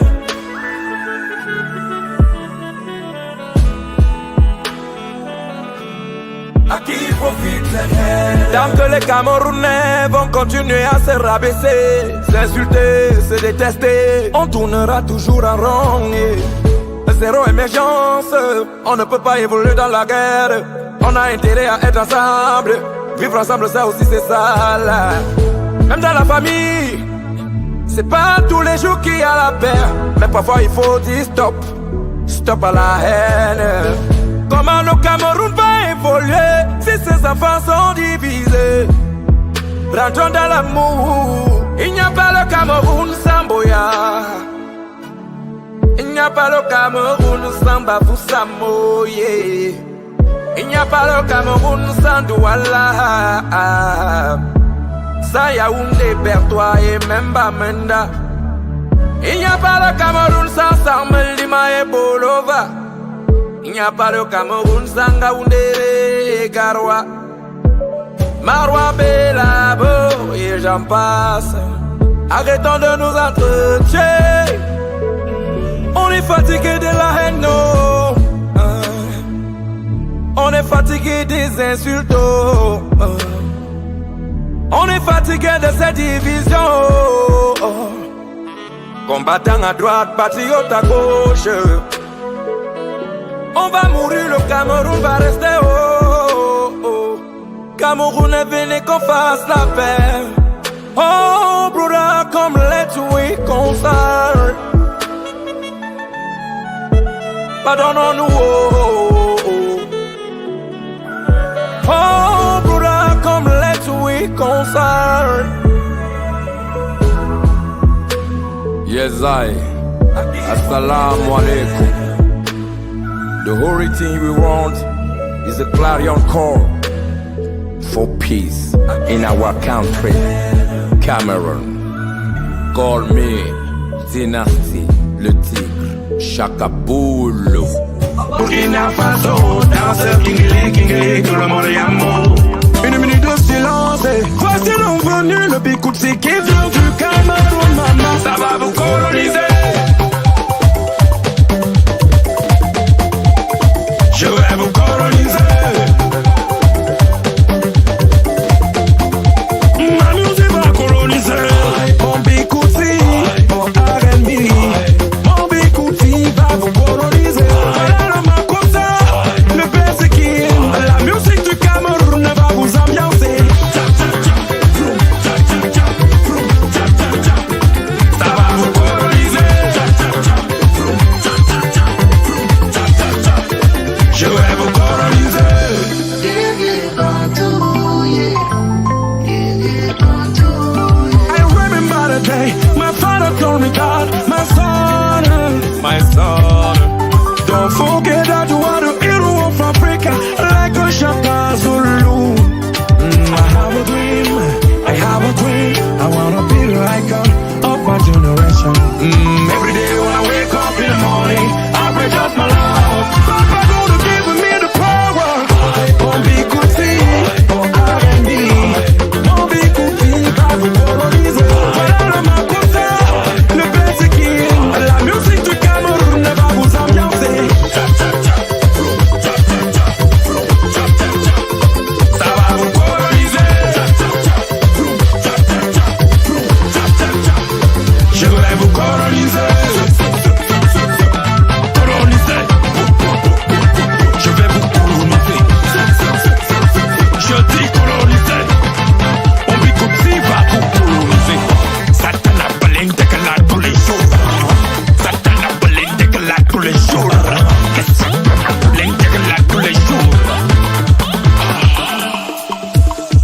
À qui profite cette haine? Tant que les Camerounais vont continuer à se rabaisser, s'insulter, se détester, on tournera toujours en rond. Zéro émergence, on ne peut pas évoluer dans la guerre. On a intérêt à être ensemble, vivre ensemble, ça aussi c'est ça là. Même dans la famille, c'est pas tous les jours qu'il y a la paix, mais parfois il faut dire stop, stop à la haine. Comment le Cameroun va évoluer si ses enfants sont divisés? Rentrons dans l'amour. Il n'y a pas le Cameroun sans Boya. Il n'y a pas le Cameroun sans Bafou Samoye. Il n'y a pas le Cameroun sans Douala. Sans Yaoundé, Bertois et même Bamenda. Il n'y a pas le Cameroun sans Sarmel, Lima et Bolova. Il n'y n'y a pas de Cameroun sans Gaoundéré, Garoua, Marois, Bélabo et j'en passe. Arrêtons de nous entretuer. On est fatigué de la haine, non. On est fatigué des insultes. On est fatigué de cette division. Combattant à droite, patriote à gauche. On va mourir, le Cameroun va rester haut. Cameroun est venu qu'on fasse la paix. Oh, brother, come let's we console. Pardonnons-nous, oh, brother, come let's we console. Yes, Assalamu alaikum. The only thing we want is a clarion call for peace in our country, Cameroon. Call me Dynasty, le tigre, Chaka Boulou. Burkina Faso, danseur Kingli, tout le monde est amour. Une minute de silence, voici l'envenu, le Bikoutsi qui vient du Cameroun, maman. Ça va vous coloniser. Je vais vous coloniser. Ma musique va coloniser. Mon Bikoutsi, mon R&B. Mon Bikoutsi va vous coloniser. Voilà le Makossa, le Bersekin. La musique du Cameroun va vous ambiancer. Ça va vous coloniser. Je vais vous coloniser. I remember the day my father told me that my son, don't forget that you are the hero of Africa, like a Shaka Zulu. I have a dream, I wanna be the icon of my generation. Every day when I wake up in the morning, I pray just my love. Papa gonna give me the power. On Bikoutsi, on R&B, on Bikoutsi, va vous coloniser. Voilà le Makossa, le Bersekin. La musique du Cameroun va vous ambiancer. Ça va vous coloniser. Je vais vous coloniser. Coloniser. Je vais vous coloniser. Je dis coloniser. On Bikoutsi va vous coloniser. Satana Belin déclare tous les jours. Satana Belin déclare tous les jours. Satana Belin déclare tous les jours.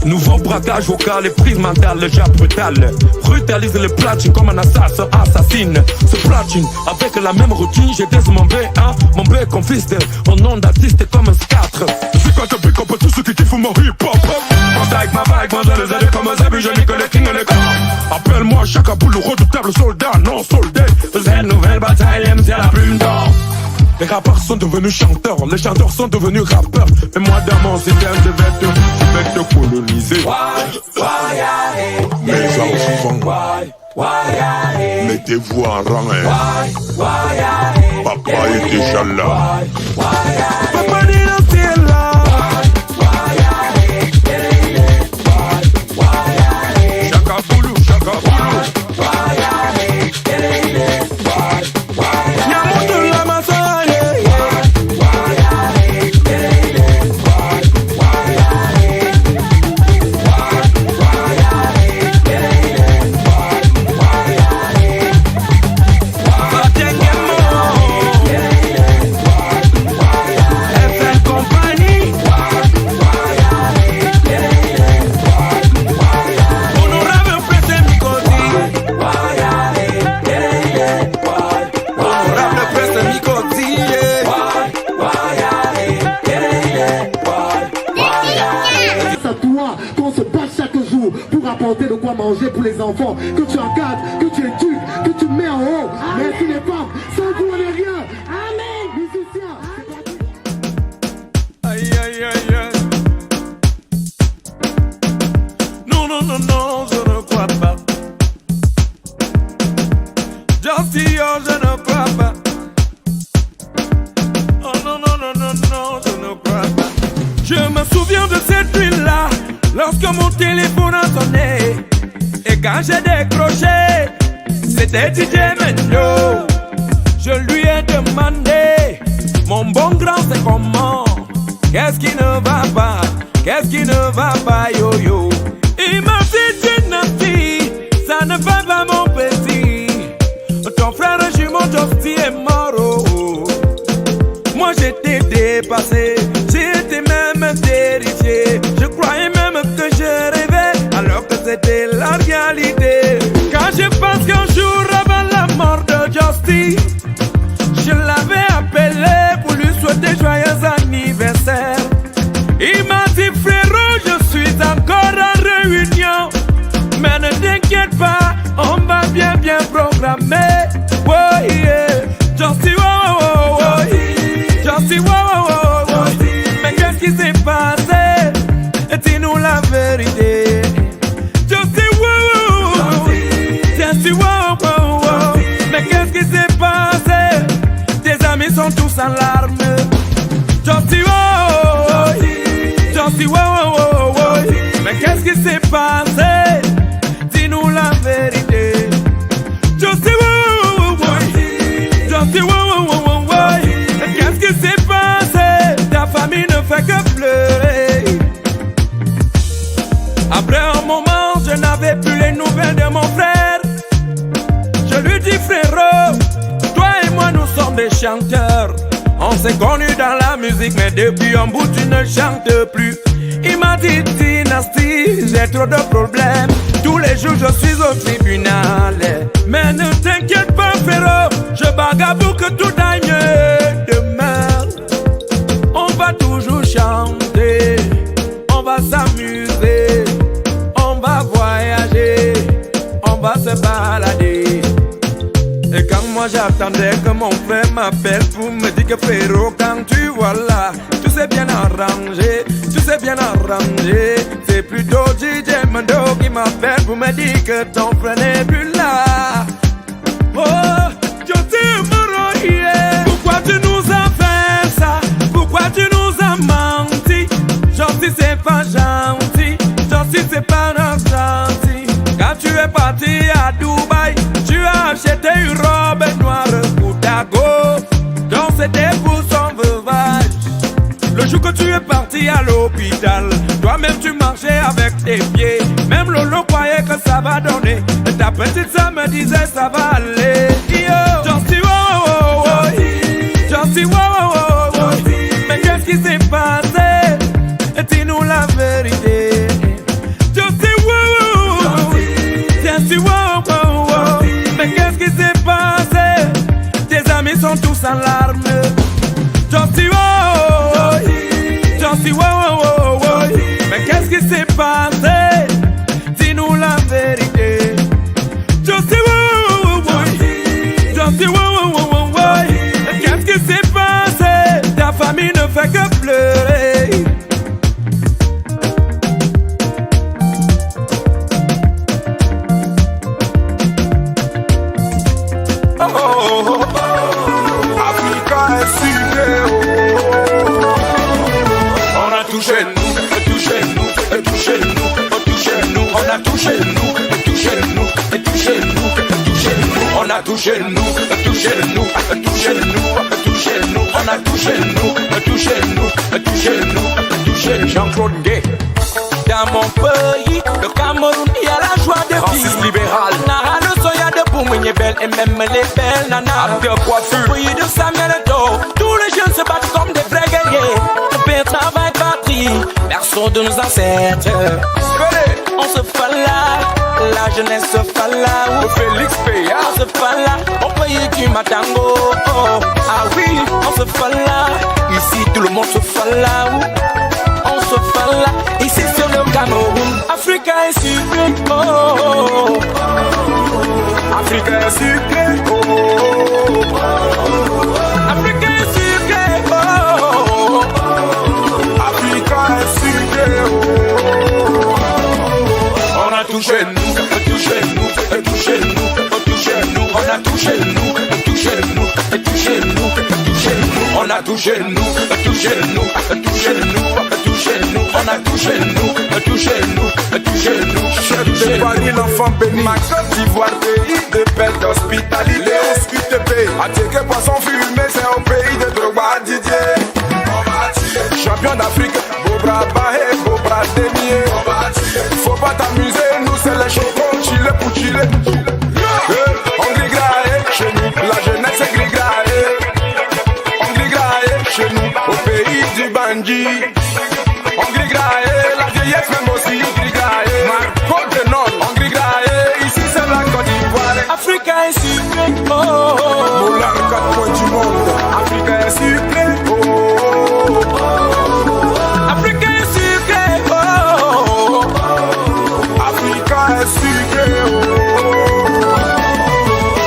Nouveau braquage vocal et prise mentale, le jab brutal. Brutalise le platine comme un assassin assassine. Ce platine avec la même routine, j'ai des mon B1, mon B confiste. Mon nom d'artiste comme un scatre. Je suis quand je pique up tous ceux qui kiffent mon hip-hop. Pense avec ma vague, moi je les ai comme un zèbre, je n'y connais king et les gars. Appelle-moi Chaka Boulou, redoutable soldat, non soldé. Cette nouvelle bataille, c'est la plume d'or. Les rappeurs sont devenus chanteurs, les chanteurs sont devenus rappeurs. Mais moi dans mon système, je vais te coloniser. Mes enfants, mettez-vous en rang, Papa est déjà là. Papa dit est là. Chaka Boulou, Chaka Boulou. Yamoto la Massaye. Apporter de quoi manger pour les enfants, que tu encadres, que tu éduques, que tu mets en haut. Merci les femmes, sans vous on n'est rien. Amen. Musiciens. Justy, oh, je ne crois pas. Oh non, non, non, non, non, je ne crois pas. Je me souviens de cette nuit-là, lorsque mon téléphone a sonné. Et quand j'ai décroché, c'était DJ Mendo. Je lui ai demandé, mon bon grand, c'est comment? Qu'est-ce qui ne va pas? Qu'est-ce qui ne va pas, yo yo? Il m'a dit, Dynasty, ça ne va pas mon petit. Ton frère jumeau Justy est mort. Oh. Moi j'étais dépassé, j'étais même terrifié. Je croyais même que je rêvais, alors que c'était la réalité. Quand je pense qu'un jour avant la mort de Justy, je l'avais appelé pour lui souhaiter joyeux anniversaire. Il m'a dit frérot, je suis encore en réunion, mais ne t'inquiète pas, on va bien programmer. Oh yeah, Justy, oh oh oh, Justy, oh oh oh, mais qu'est-ce qui s'est passé? Dis-nous la vérité. Justy, oh oh, Justy, oh oh oh, mais qu'est-ce qui s'est passé? Tes amis sont tous en larmes. Justy, oh oh, Justy, oh oh oh, mais qu'est-ce qui s'est passé? Dis-nous la vérité. Justy, oh oh oh, Justy, oh oh oh, mais qu'est-ce qui s'est passé? Ta famille ne fait que pleurer. Après un moment, je n'avais plus les nouvelles de mon frère. Je lui dis frérot, toi et moi nous sommes des chanteurs. On s'est connus dans la musique, mais depuis un bout tu ne chantes plus. Il m'a dit Dynasty, j'ai trop de problèmes. Tous les jours je suis au tribunal. Mais ne t'inquiète pas frérot, je bagarre pour que tout aille mieux demain. On va toujours chanter, on va s'amuser, on va voyager, on va se balader. Et quand moi j'attendais que mon frère m'appelle pour me dire que frérot, quand tu vois là, tu sais bien arranger, tu sais bien arranger. C'est plutôt DJ Mendo qui m'appelle pour me dire que ton frère n'est plus là. Oh, Justy mort, yeah. Pourquoi tu nous as fait ça? Pourquoi tu nous as menti? Justy c'est pas gentil, Justy c'est pas gentil. Quand tu es parti à Dubaï, tu as acheté une robe noire pour ta go. Donc c'était pour son veuvage. Le jour que tu es parti à l'hôpital, toi-même tu marchais avec tes pieds. Même Lolo croyait que ça va donner. Et ta petite sœur me disait ça va aller. Yo, Justy, oh oh oh, Justy, oh oh oh, mais qu'est-ce qui s'est passé? Dis-nous la vérité. Justy, oh oh oh, Justy, oh oh oh, mais qu'est-ce qui s'est passé? Tes amis sont tous en larmes. Justy, oh oh, Justy, oh oh oh, mais qu'est-ce qui s'est passé? Dis-nous la vérité. Justy, oh oh oh, Justy, oh oh oh, mais qu'est-ce qui s'est passé? Ta famille ne fait que pleurer. On a touché nous, touché-nous, on a touché nous, touché-nous. Jean-Claude Gay. Dans mon pays, le Cameroun, il y a la joie de vivre. Francis libéral. Nara le soya de Boumougne belle et même les belles nanas. Le pays de Samuel Eto'o, tous les jeunes se battent comme des vrais guerriers. Le père travaille patrie, berceau de nos ancêtres. On se fala, la jeunesse se fala. Félix Péa. On se fala, au pays du Matango. Oh, ah oui, on se fala. Ici tout le monde se fala. On se fala, ici sur le Cameroun. Africa est sucré, oh, oh, oh. Africa est sucré, oh, oh, oh. Africa est sucré, oh, oh, oh. Africa est sucré, oh, oh, oh. On a touché nous, touché nous, touché nous, touché nous. On a touché touché nous, touché nous, touché nous, touché nous. On a touché nous, touché nous, touché nous, touché nous. On a touché nous, touché nous, touché nous. J'ai pas dit l'enfant béni. Ma Côte d'Ivoire, pays de paix, d'hospitalité. UTP, attirer poisson fumé, c'est au pays de Drogba Didier. Champion d'Afrique, beau bras bahé, beau bras dénié. Faut pas t'amuser, nous c'est les chocos, chiller pour chiller. On grigraille chez nous, la jeunesse est grigraille. On grigraille chez nous, au pays du bandit. On grigraille, la vieillesse même aussi grigraille. Côte de Nord, on grigraille, ici c'est la Côte d'Ivoire. Africa est sucré, oh. Moulin, 4 coins du monde. Africa est sucré, oh. Africa est sucré, oh. Africa est sucré, oh.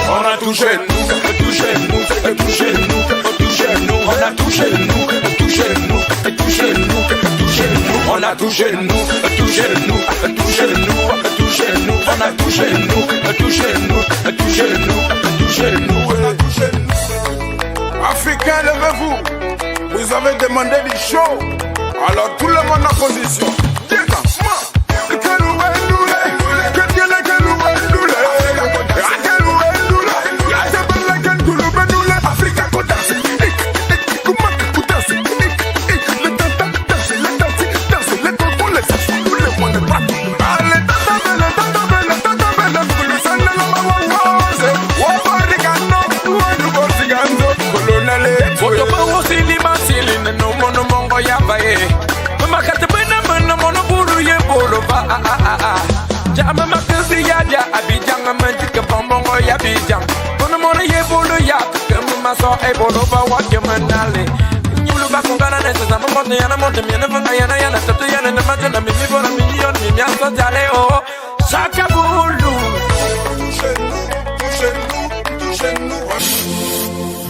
On a touché nous, touché nous, touché nous, touché nous. On a touché nous, touché nous, touché nous, touché nous. On a touché nous, touché nous, touché nous, touché nous. On a touché nous, touché nous, touché nous, touché nous. On a touché nous. Africains, levez-vous. Vous avez demandé du show. Alors tout le monde en position. Jama makasi ya Abidjan magic bonbon ya Abidjan. Kono mona ye bolo ya kama maso e bolo ba wa kemanale. Nyulu ba kongana na sasa monte yana monte miena fanga yana tatu yana na majana mimi bora million mimi aso jale o. Chaka bulu.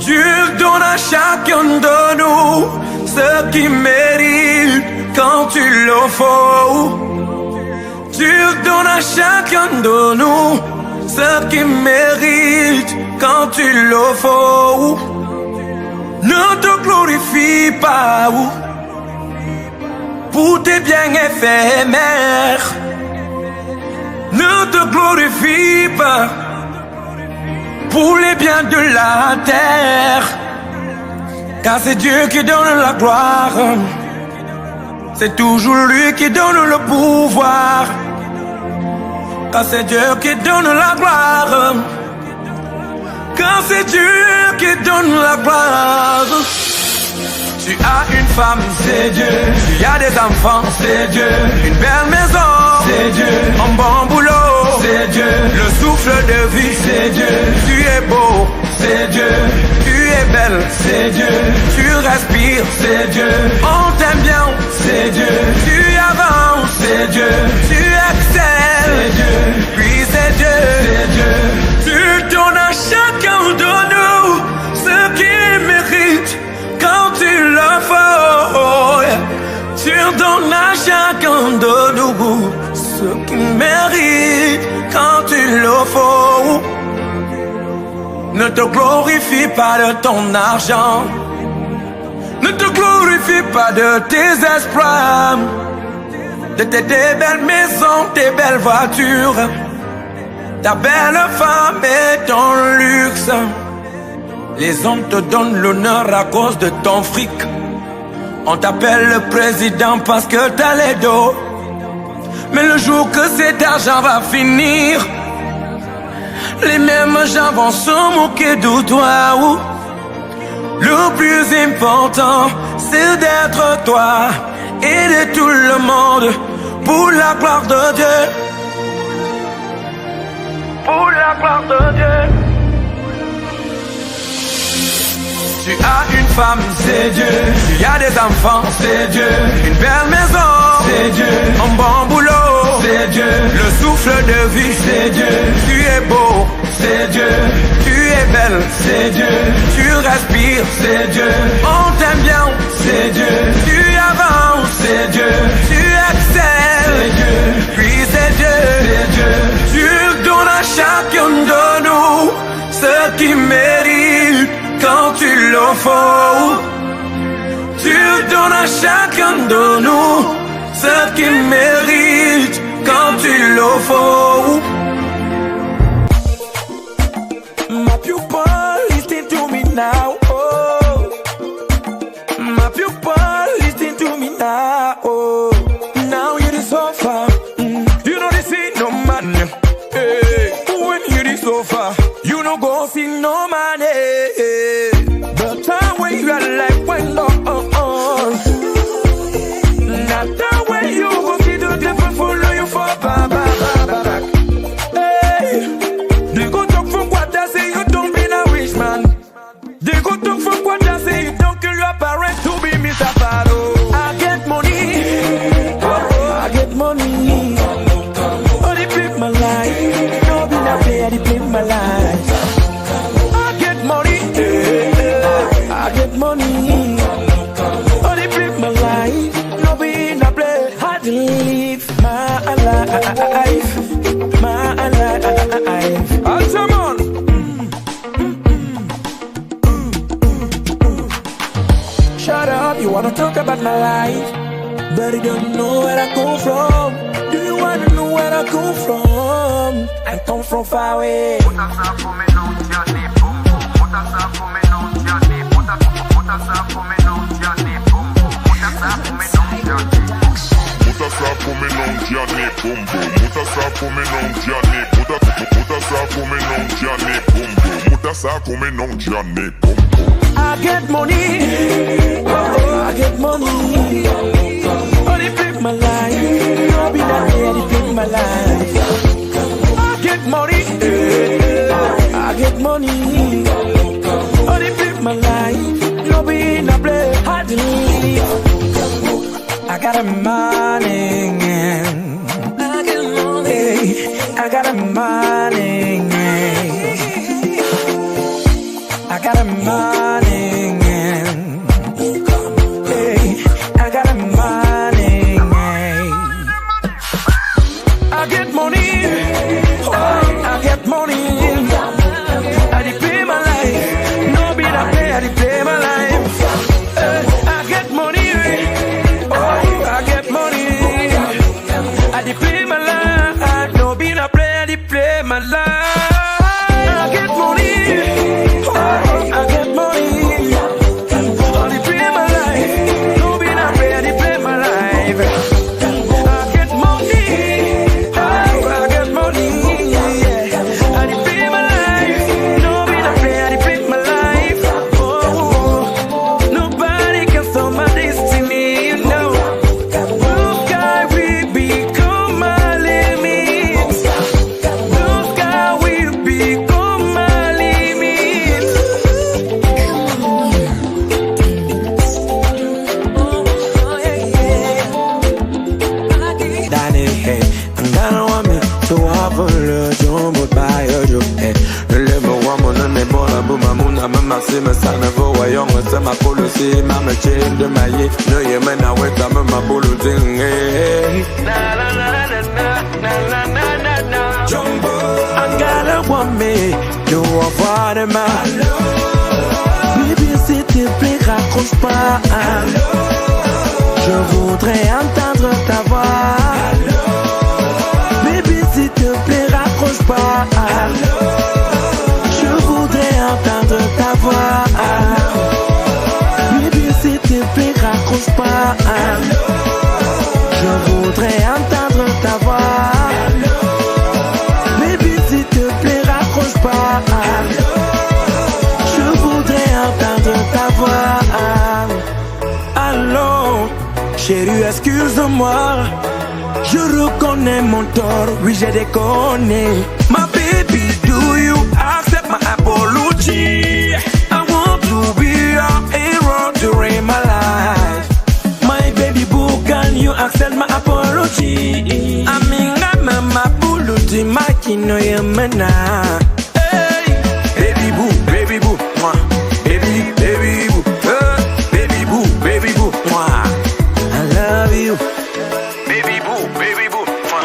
Dieu donne à chacun de nous ce qui mérite quand tu le faut. Dieu donne à chacun de nous ce qui mérite quand tu le faut. Ne te glorifie pas pour tes biens éphémères. Ne te glorifie pas pour les biens de la terre. Car c'est Dieu qui donne la gloire. C'est toujours lui qui donne le pouvoir. Car c'est Dieu qui donne la gloire. Car c'est Dieu qui donne la gloire. Tu as une femme, c'est Dieu. Tu as des enfants, c'est Dieu. Une belle maison, c'est Dieu. Un bon boulot, c'est Dieu. Le souffle de vie, c'est Dieu. Tu es beau, c'est Dieu. Tu es belle, c'est Dieu. Tu respires, c'est Dieu. On t'aime bien, c'est Dieu. Tu avances, c'est Dieu. Tu excelles, c'est Dieu. Puis c'est Dieu, c'est Dieu. Tu donnes à chacun de nous ce qu'il mérite quand tu le faut. Tu donnes à chacun de nous ce qu'il mérite quand tu le faut. Ne te glorifie pas de ton argent. Ne te glorifie pas de tes espoirs, de tes belles maisons, tes belles voitures, ta belle femme et ton luxe. Les hommes te donnent l'honneur à cause de ton fric. On t'appelle le président parce que t'as les dos. Mais le jour que cet argent va finir, les mêmes gens vont se moquer de toi. Le plus important, c'est d'être toi et de tout le monde pour la gloire de Dieu. Pour la gloire de Dieu. Tu as une femme, c'est Dieu. Tu as des enfants, c'est Dieu. Une belle maison, c'est Dieu. Un bon boulot, c'est Dieu. Le souffle de vie, c'est Dieu. Tu es beau, c'est Dieu. Tu es belle, c'est Dieu. Tu respires, c'est Dieu. On t'aime bien, c'est Dieu. Tu avances, c'est Dieu. Tu excelles, c'est Dieu. Puis c'est Dieu, c'est Dieu. Tu donnes à chacun de nous ce qui mérite quand tu le faut. Tu donnes à chacun de nous ce qui mérite quand tu le faut. My pupil, listen to me now. Oh. My pupil, listen to me now. Oh. Now you're so far. You know this ain't no man. Hey. When you're so far, you know go see no man. Hey. The time when you are like when no. Not the way you go see the devil follow you for baba. Hey. They go talk from what I say you don't be a rich man. They go talk from what I say you don't kill your parents to be Mr. Faro. I get money. I get money. Oh, they flip my life. No be not fair, they flip my life. I get money. I get money. Oh, they flip my life. No be not play. I live my life. My life. Altamont. Shut up, you wanna talk about my life, but you don't know where I come from. Do you wanna know where I come from? I come from far away. I get money, I get money. Oh, they flip my life. No be that way, they flip my life. I get money, I get money. Oh, they flip my life. No be that way, I live. I got a money, I get money. I got a money, I got a money, I got a money. I get money, oh, I get money. I dey pay my life, no be that way I dey pay my life. I get money, oh, I get money. I dey pay my life, no be that way I dey play my life. I get money. I get money. I dey play my life. No be not ready to play my life. I get money. I get money. I dey play my life. No be not ready to play my life. Oh, nobody can stop my destiny, you know. Blue sky will become my limit. Blue sky will become my limit. Danny, hey, I'm gonna want me to have a little jumbo by your hey. Le lève woman, mais bon, la boum, mamouna, me masser, me ça ne vaut voyons, c'est ma policy, ma me chain de maillet. No, you men, I wait, I'm ma bulletin, hey. Na na na na na na na na na. Jumbo, I'm gonna want me to avoir de mal. Baby, s'il te plaît, raccroche pas. Je voudrais entendre ta voix. Baby, s'il te plaît, raccroche pas. Je voudrais entendre ta voix. Baby, s'il te plaît, raccroche pas. Je voudrais entendre ta voix. Baby, s'il te plaît, raccroche pas. Je voudrais entendre ta voix. Allô, chérie, excuse-moi. Je reconnais mon tort, oui j'ai déconné. My baby, do you accept my apology? I want to be your hero during my life. My baby boo, can you accept my apology? I mean, I'm a apology, my kino yemena. Hey, baby boo, moi. Baby boo, baby boo, moi. I love you. Baby boo, baby boo, moi.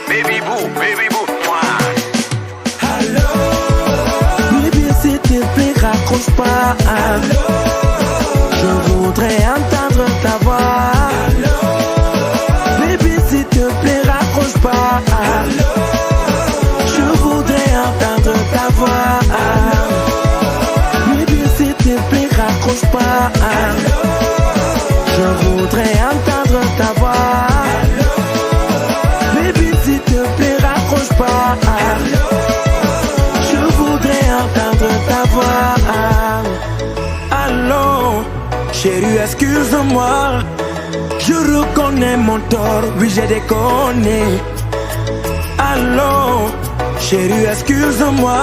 Baby boo, baby boo, moi. I love raccroche pas. Je voudrais entendre ta voix. Baby, s'il te plaît, raccroche pas. Je voudrais entendre ta voix. Baby, s'il te plaît, raccroche pas. Je voudrais entendre ta voix. Baby, s'il te plaît, raccroche pas. Je voudrais entendre ta voix. Allô, chérie, excuse-moi. Je reconnais mon tort, oui j'ai déconné. Allô, chérie, excuse-moi.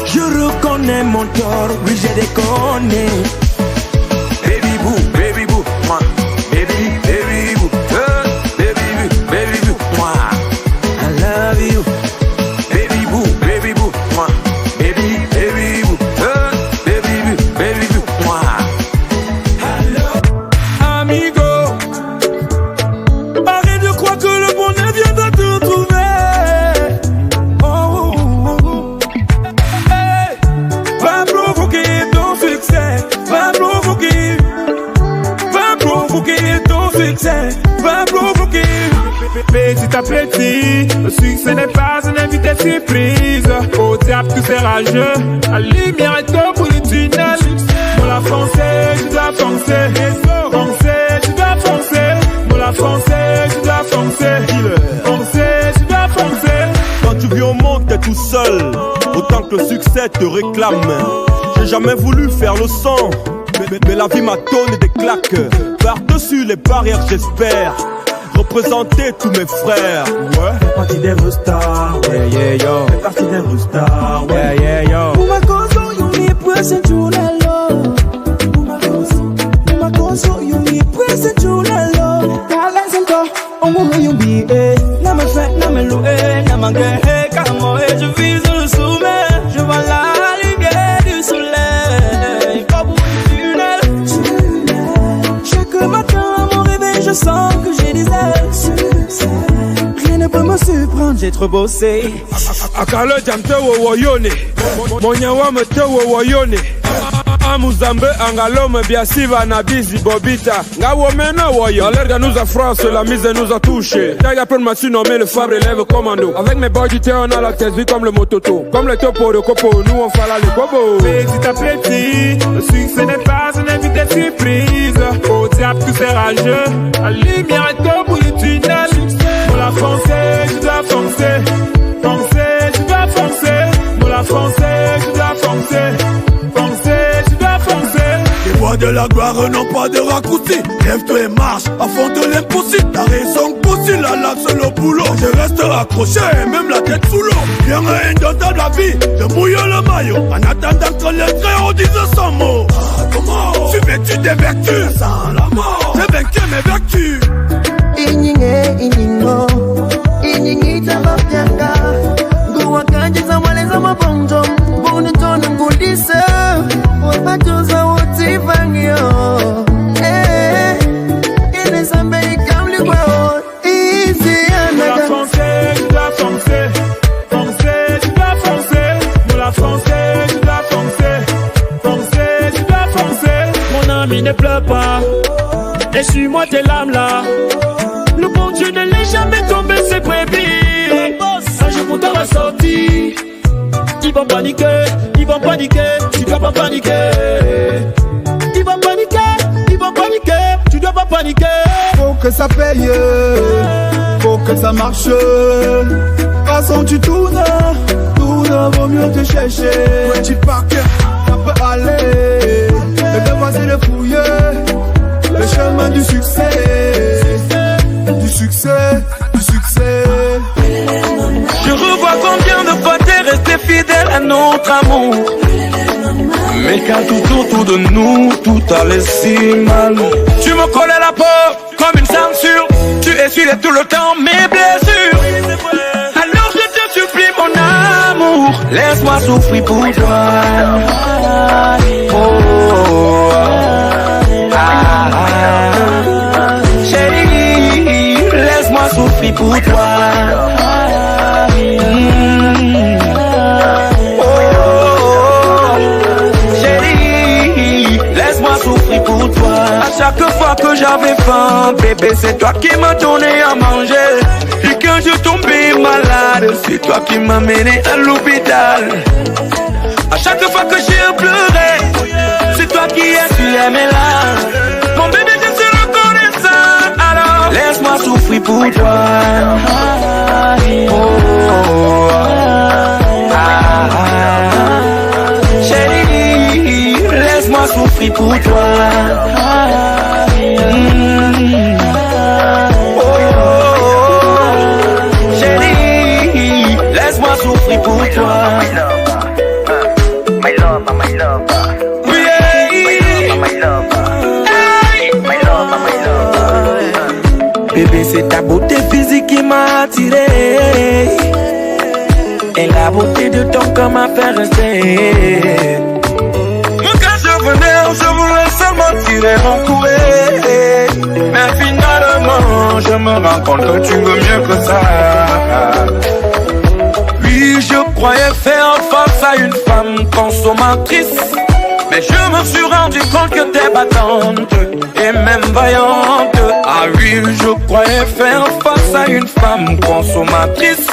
Je reconnais mon tort, oui j'ai déconné. Baby boo, moi. Baby boo, baby boo, moi. I love you. Baby boo, moi. Baby boo, baby boo, moi. Amigo, arrête de croire que le bonheur viendra te trouver. Hey, va provoquer ton succès, va provoquer ton succès, va provoquer. Petit à petit, le succès n'est pas une invité surprise. Au diable tous ces rageux, la lumière est au bout du tunnel. Pour la foncer, tu dois foncer. Foncer, tu dois foncer. Pour la foncer, tu dois foncer. Foncer, tu dois foncer. Quand tu vis au monde, t'es tout seul. Autant que le succès te réclame. J'ai jamais voulu faire le son, mais la vie m'a donné des claques. Par-dessus les barrières, j'espère représenter tous mes frères. Ouais. Fais partie des stars, yeah yeah yo. Fais partie des stars, yeah yeah yo. Uma cause you me present you lelo. Uma cause you me present you lelo. Kala sento, ongu you be eh. Na me fait, na me loué, na me gué, car moi je vise le sommet. Je vois la lumière du soleil. Au bout du tunnel. Chaque matin à mon réveil, je sens que j'ai des ailes. Rien ne peut me surprendre, j'ai trop bossé. Akalo jamte wo woyone Monyawa mete wo woyone Amuzambe angalo me biasiva na bizi bobita Nga womena woyo L'air nous a France, la mise nous a touché Tag après m'a surnommé le Fabre élève commando Avec mes boys du thé on a la tête vue comme le mototo Comme le topo de copo, nous on fala les cobo. Petit à petit, le succès n'est pas une invité surprise. Au diable tous ces rageux, la lumière est au bout du tunnel. Pour la foncer, tu dois foncer. Foncer, tu dois foncer. Pour la foncer, tu dois foncer. Foncer, tu dois foncer. Les voies de la gloire n'ont pas de raccourci. Lève-toi et marche, à fond de l'impossible. La raison possible, la l'axe, le boulot. Je reste accroché, même la tête sous l'eau. Bien indotable la vie, de mouiller le maillot. En attendant que les très hauts disent sans mots. Ah, comment? Tu vêtu des vertus, sans la mort. J'ai vaincu mes vertus. Inyinge, inyingo. Inyingi tabapianga. Nguwa kanji za wale za mabonjo. Bunu tonu ngudise. Wapatuza utifangio. Ine sambe ikamli kweo. Easy anaga. Pour la foncer, tu dois foncer. Foncer, tu dois foncer. Pour la foncer, tu dois foncer. Foncer, tu dois foncer. Mon ami ne pleure pas. Essuie-moi tes larmes là. Le bon Dieu ne l'est jamais tombé, c'est prévu. Un jour pour t'en sortir. Ils vont paniquer, tu dois pas paniquer. Ils vont paniquer, tu dois pas paniquer. Faut que ça paye, faut que ça marche. Façon tu tournes, vaut mieux te chercher. Petit paquet, ça peut aller. Le devoir c'est de fouiller le chemin du succès. Du succès. Je revois combien de fois t'es resté fidèle à notre amour. Mais quand tout autour de nous, tout allait si mal. Tu me collais la peau comme une ceinture. Tu essuyais tout le temps mes blessures. Alors je te supplie mon amour, laisse-moi souffrir pour toi. Chérie, laisse-moi souffrir pour toi. Chérie, j'avais faim, bébé, c'est toi qui m'as donné à manger. Et quand je tombais malade, c'est toi qui m'as mené à l'hôpital. À chaque fois que j'ai pleuré, c'est toi qui as su mes larmes. Mon bébé, je suis reconnaissant, alors laisse-moi souffrir pour toi. Chérie, laisse-moi souffrir pour toi. Chérie, laisse-moi souffrir pour toi. My love, my love. Bébé, c'est ta beauté physique qui m'a attiré. Et la beauté de ton corps m'a fait rester. Moi quand je venais, je voulais seulement tirer mon courrier. Mais finalement, je me rends compte que tu veux mieux que ça. Oui, je croyais faire face à une femme consommatrice. Mais je me suis rendu compte que t'es battante et même vaillante. Ah oui, je croyais faire face à une femme consommatrice.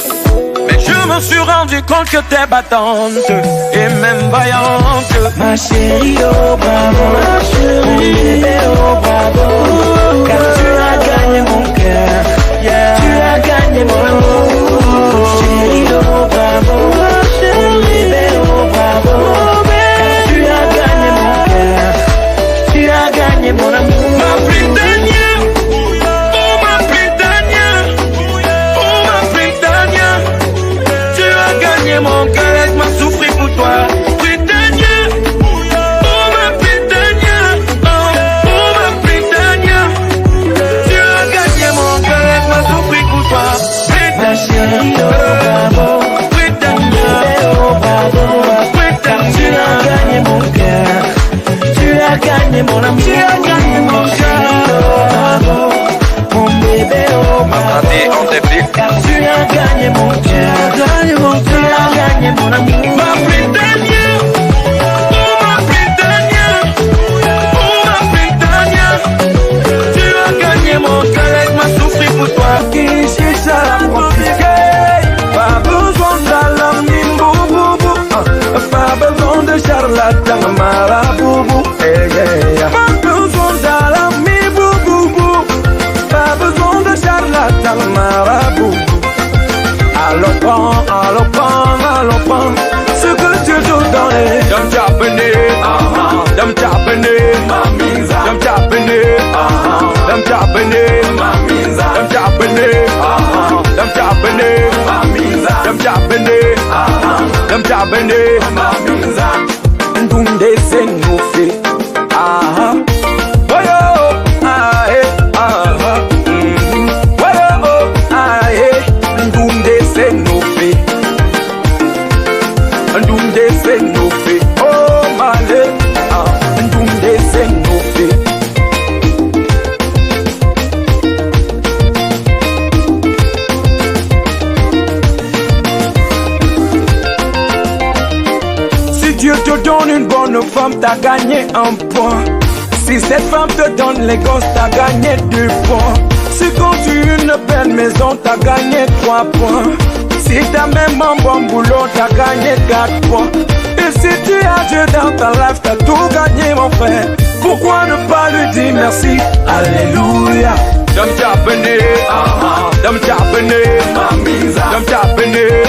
Mais je me suis rendu compte que t'es battante et même vaillante. Ma chérie, oh bravo, ma chérie, bébé, oh bravo. Car tu as gagné mon cœur, yeah. Tu as gagné mon amour. Chérie, oh bravo, ma chérie, bébé, oh bravo. Mon amour, ma Britannia, oh ma Britannia, oh ma Britannia, tu as gagné mon cœur, laisse-moi souffrir pour toi. Britannia, oh ma Britannia, oh ma Britannia, tu as gagné mon cœur, laisse-moi souffrir pour toi. Ma chérie, oh bravo, Britannia, oh bravo, Britannia, tu as gagné mon cœur. Tu as gagné mon amour, tu as gagné mon cœur, mon bébé, oh bravo. Car tu as gagné mon cœur, tu as gagné mon amour. Ma Britannia, oh ma Britannia, oh ma Britannia, tu as gagné mon cœur, laisse-moi souffrir pour toi. Qui cherche à la compliquer, pas besoin d'alarme, boubou, pas besoin de charlatan, maraboubou. Pas besoin d'alarmer, boubou. Pas besoin de charlatan, marabout. Allons prends ce que tu dois donner. Dame Japonais, Dame Japonais, Dame Japonais, Dame Japonais, Dame Japonais, Dame Japonais, Dame Japonais, Dame Japonais, Ndunde Sengofe. Si Dieu te donne une bonne femme, t'as gagné un point. Si cette femme te donne les gosses, t'as gagné 2 points. Si construis une belle maison, t'as gagné 3 points. Si t'as même un bon boulot, t'as gagné 4 points. Et si tu as Dieu dans ta life, t'as tout gagné mon frère. Pourquoi ne pas lui dire merci? Alléluia. Dame Japonais, Dame Japonais, Dame Japonais,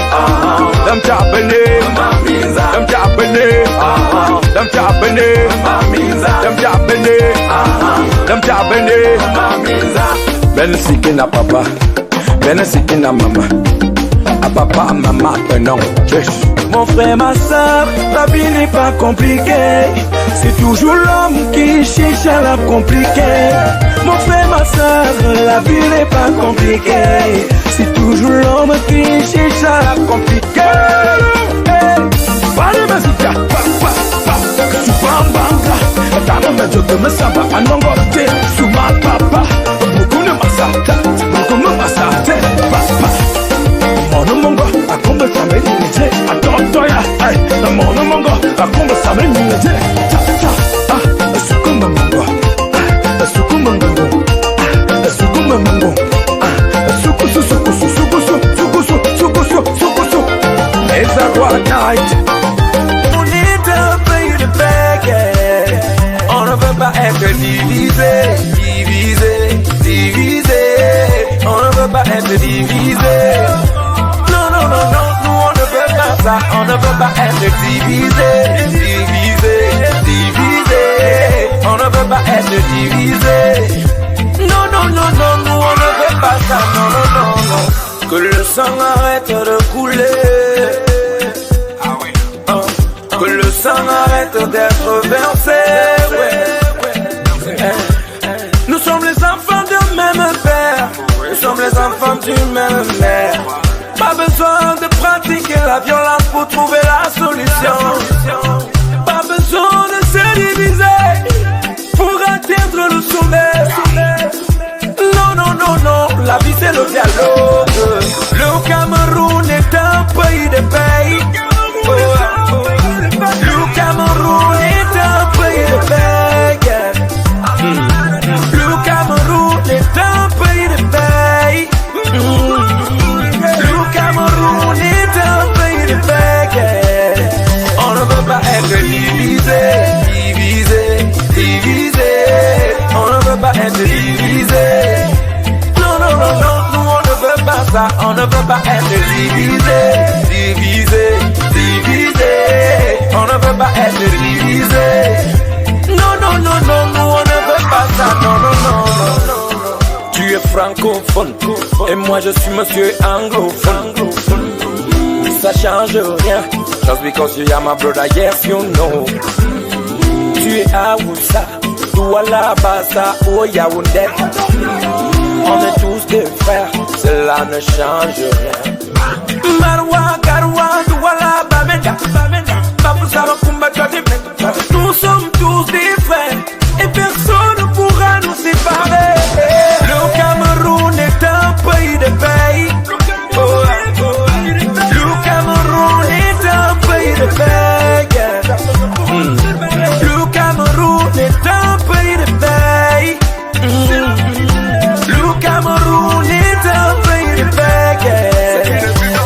Dame Japonais, Dame Japonais, Dame Japonais, Dame Japonais, Dame Japonais. Ben sikina papa, ben sikina mama. À papa, à maman, non. Mon frère, ma soeur, la vie n'est pas compliquée. C'est toujours l'homme qui cherche à la compliquer. Mon frère, ma soeur, la vie n'est pas compliquée. C'est toujours l'homme qui cherche à la compliquer. Parle ma papa, super banga. T'as non mais je te me saba, anongote, suma papa. Beaucoup ne m'assate, beaucoup ne m'assate, papa. Mono mongo, akumbe same ninje, atotoya, ay. Mono mongo, akumbe same ninje, ta ta, sukuma mongo, sukuma mongo. être divisé. Non, non, non, non, nous on ne veut pas ça, on ne veut pas être divisé. Divisé, divisé, on ne veut pas être divisé. Non, non, non, non, nous on ne veut pas ça, non, non, non, non. Que le sang arrête de couler. Que le sang arrête d'être versé, ouais. Nous sommes les enfants du même père, nous sommes les enfants du même mère. Pas besoin de pratiquer la violence pour trouver la solution. Pas besoin de se diviser pour atteindre le sommet. Non, non, non, non, la vie c'est le dialogue. Le Cameroun est un pays de paix. Le Cameroun est un pays de paix. Le Cameroun est un pays de paix. Le Cameroun est un pays de paix. On ne veut pas être divisé, divisé, divisé. On ne veut pas être divisé. Non, non, non, non, nous on ne veut pas ça. On ne veut pas être divisé, divisé, divisé. On ne veut pas être divisé. Non, non, non, non, nous on ne veut pas ça. Non, non, non, non, non. Tu es francophone et moi je suis monsieur anglophone. Ça change rien. Just because you are my brother, yes you know. Tu es Awoussa, Douala, Bassa, ou Yaoundé. On est tous des frères, cela ne change rien. Marwa, Garwa, Douala, Bamenda, Baboussa, Kumba, nous sommes tous des frères et personne ne pourra nous séparer. Le Cameroun est un pays de paix. Le Cameroun est un pays de paix. Le Cameroun est un pays de paix. Le Cameroun est un pays de paix.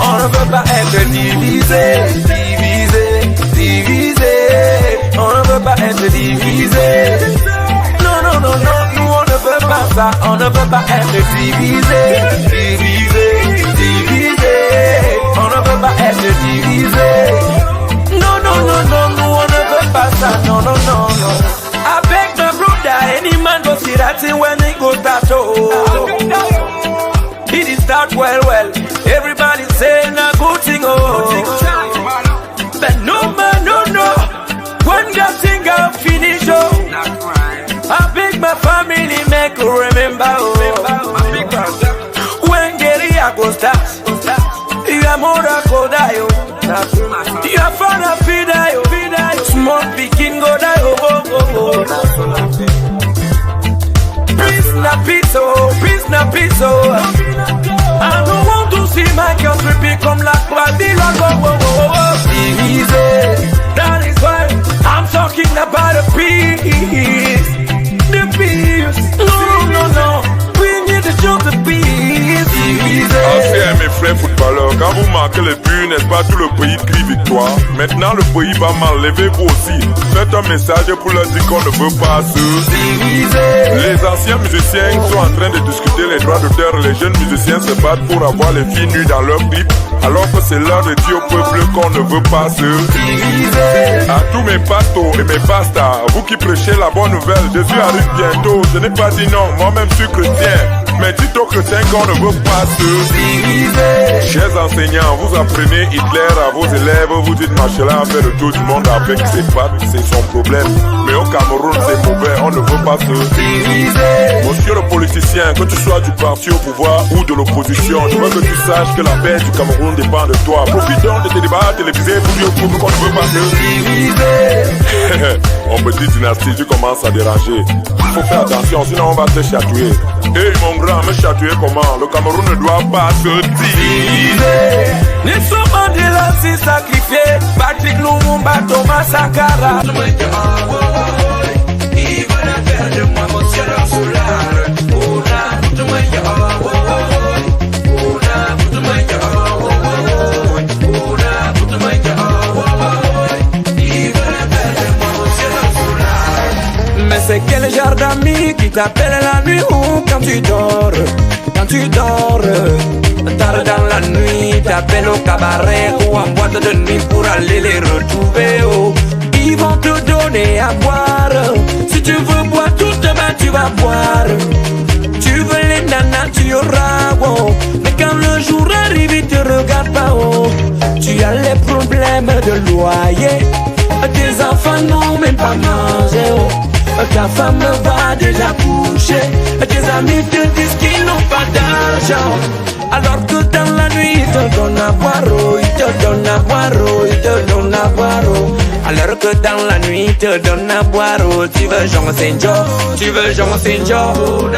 On ne veut pas être divisé, divisé, divisé. On ne veut pas être divisé. Non, non, non, non, nous on ne veut pas ça. On ne veut pas être divisé, divisé, divisé. On ne veut pas être divisé. Non, non, non, non, nous on ne veut pas ça. Non, non, non, non. Avec the brother, any man go see that thing when he go start to. He did start well, well. Everybody saying a good thing, oh. But no man, no, no. When that thing got finished, oh. I beg my family make remember, oh. When guerrilla go start, your mother go die, oh. Your father feed die, oh. Small pikin go die, oh, oh, oh, oh. Peace na peace, oh. Peace na peace, oh. I don't want to see my country become like Babylon, oh, oh, oh, oh. Divisé, that is why I'm talking about the peace. The peace. No, no, no. We need to show the peace. Anciens mes frères footballeurs, quand vous marquez les buts, n'est-ce pas tout le pays crie victoire? Maintenant le pays va mal, levez-vous aussi. Faites un message pour leur dire qu'on ne veut pas se diviser. Les anciens musiciens sont en train de discuter les droits d'auteur. Les jeunes musiciens se battent pour avoir les filles nues dans leurs clips, alors que c'est l'heure de dire au peuple qu'on ne veut pas se diviser. À tous mes pastos et mes pastas, vous qui prêchez la bonne nouvelle, Jésus arrive bientôt. Je n'ai pas dit non, moi-même je suis chrétien, mais dites aux chrétiens qu'on ne veut pas se diviser. Chers enseignants, vous apprenez Hitler à vos élèves, vous dites Machelin a fait le tour du monde avec ses pattes, c'est son problème. Mais au Cameroun c'est mauvais, on ne veut pas se diviser. Monsieur le politicien, que tu sois du parti au pouvoir ou de l'opposition, je veux que tu saches que la paix du Cameroun dépend de toi. Profitons de tes débats télévisés pour dire au peuple qu'on ne veut pas se diviser. On me dit dynastie, tu commences à déranger. Il faut faire attention, sinon on va te chatouiller. Hey mon grand, me chatouiller comment? Le Cameroun ne doit pas se diviser. Nelson Mandela s'est sacrifié, Patrick Lumumba, Thomas Sankara. Ils veulent faire de moi mon ciel solar. Mais c'est quel genre d'amis qui qui t'appelle la nuit ou quand tu dors. Quand tu dors, tard dans la nuit, t'appelles au cabaret ou en boîte de nuit pour aller les retrouver. Oh. Ils vont te donner à boire. Si tu veux boire tout demain, tu vas boire. Tu veux les nanas, tu auras. Oh. Mais quand le jour arrive, ils te regardent pas. Oh. Tu as les problèmes de loyer. Tes enfants n'ont même pas mangé. Oh. Ta femme va déjà coucher. Tes amis te disent qu'ils n'ont pas d'argent. Alors que dans la nuit ils te donnent à boire. Oh. Ils te donnent à boire. Oh. Ils te donnent à boire. Oh. Alors que dans la nuit ils te donnent à boire. Oh. Tu veux Jean Saint-Jo. Tu veux Jean Saint-Jo.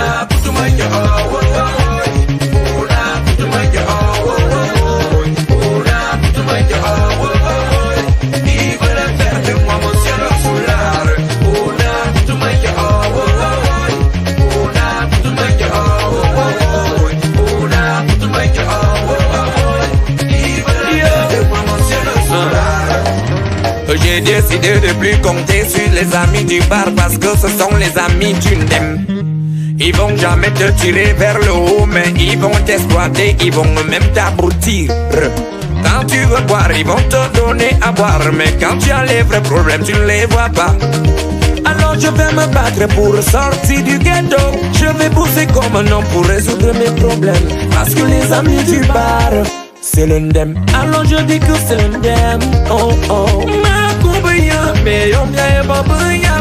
J'ai décidé de plus compter sur les amis du bar parce que ce sont les amis tu n'aimes. Ils vont jamais te tirer vers le haut, mais ils vont t'exploiter, ils vont même t'abrutir. Quand tu veux boire, ils vont te donner à boire, mais quand tu as les vrais problèmes, tu ne les vois pas. Alors je vais me battre pour sortir du ghetto. Je vais pousser comme un homme pour résoudre mes problèmes. Parce que les amis du bar, c'est l'indem. Alors je dis que c'est l'indem. Oh oh. Ma compagnie, mais on vient pas bien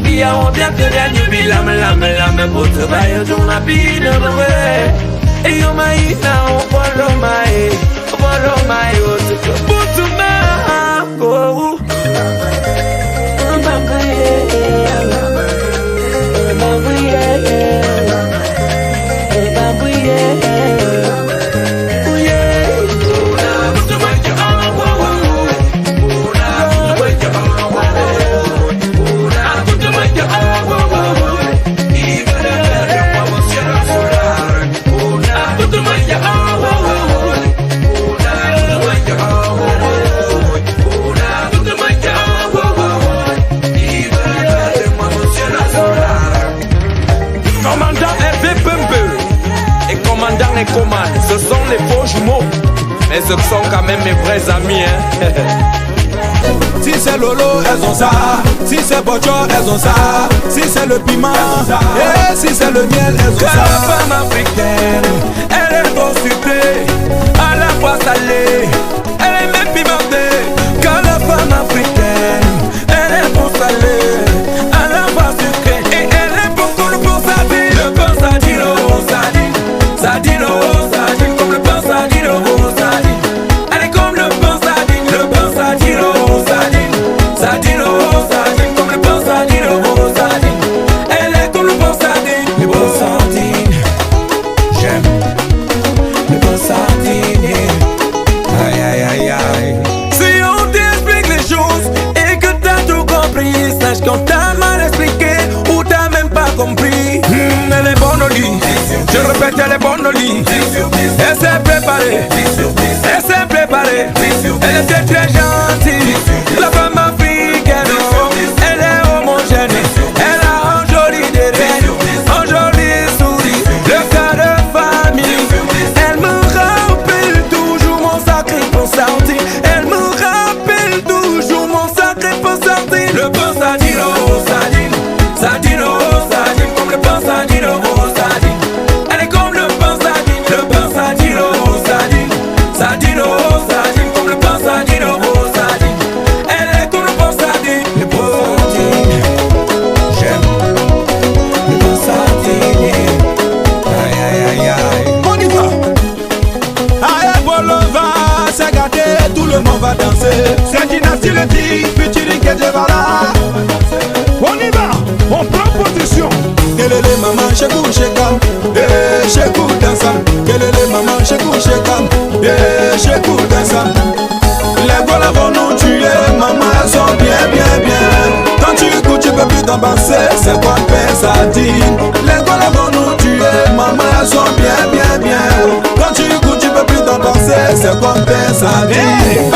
Bia on vient que dernier bilam lam pour travailler dans la vie de vrai. Et on m'a dit now follow my put to my go. Les commandes, ce sont les faux jumeaux, mais ce sont quand même mes vrais amis. Hein. Si c'est Lolo, elles ont ça. Si c'est Bocho, elles ont ça. Si c'est le piment, et si c'est le miel, elles ont ça. La femme africaine, elle est trop sucrée, à la fois salée, elle est même pimentée. Quand la femme africaine, elle est trop salée, à la fois sucrée, et elle est beaucoup le bon sardine. Le bon sardine, oh sardine. Sardine, oh sardine, comme le pain sardine, oh sardine. Elle est comme le pain sardine, oh sardine. Sardine, oh sardine, comme le pain sardine, oh sardine. Elle est comme le pain sardine, le pain sardine. J'aime le pain sardine. Aïe aïe aïe aïe. Si on t'explique les choses et que t'as tout compris, sache qu'on t'a mal expliqué ou t'as même pas compris. Elle est bonne au lit. Je répète, elle est bonne au lit. Elle s'est préparée. Elle s'est préparée. Elle était très gentille. La femme africaine, elle est homogène. Elle a un joli dédain, un joli sourire, le cas de famille. Elle me rappelle toujours mon sacré pain sardine. Elle me rappelle toujours mon sacré pain sardine. Le pain sardine, oh sardine. Sardine, oh sardine, comme le pain sardine, oh sardine. Sardine, oh sardine, comme le pain sardine, oh sardine. Elle est comme le pain sardine, le pain sardine. J'aime le pain sardine. Aïe aïe aïe aïe. On y va. Aïe, Bolova, c'est gâté, tout le monde va danser. C'est Dynastie le dit, featuring Kedjevara. On y va, on prend position. Kelele maman, chekou chekam, chekou dansa. Kelele maman, chekou chekam, chekou dansa. Les voilà vont nous tuer, maman elles sont bien bien bien. Quand tu écoutes tu peux plus t'embrasser, c'est quoi pain sardine. Les voilà vont nous tuer, maman elles sont bien bien bien. Quand tu écoutes tu peux plus t'embrasser, c'est quoi pain sardine.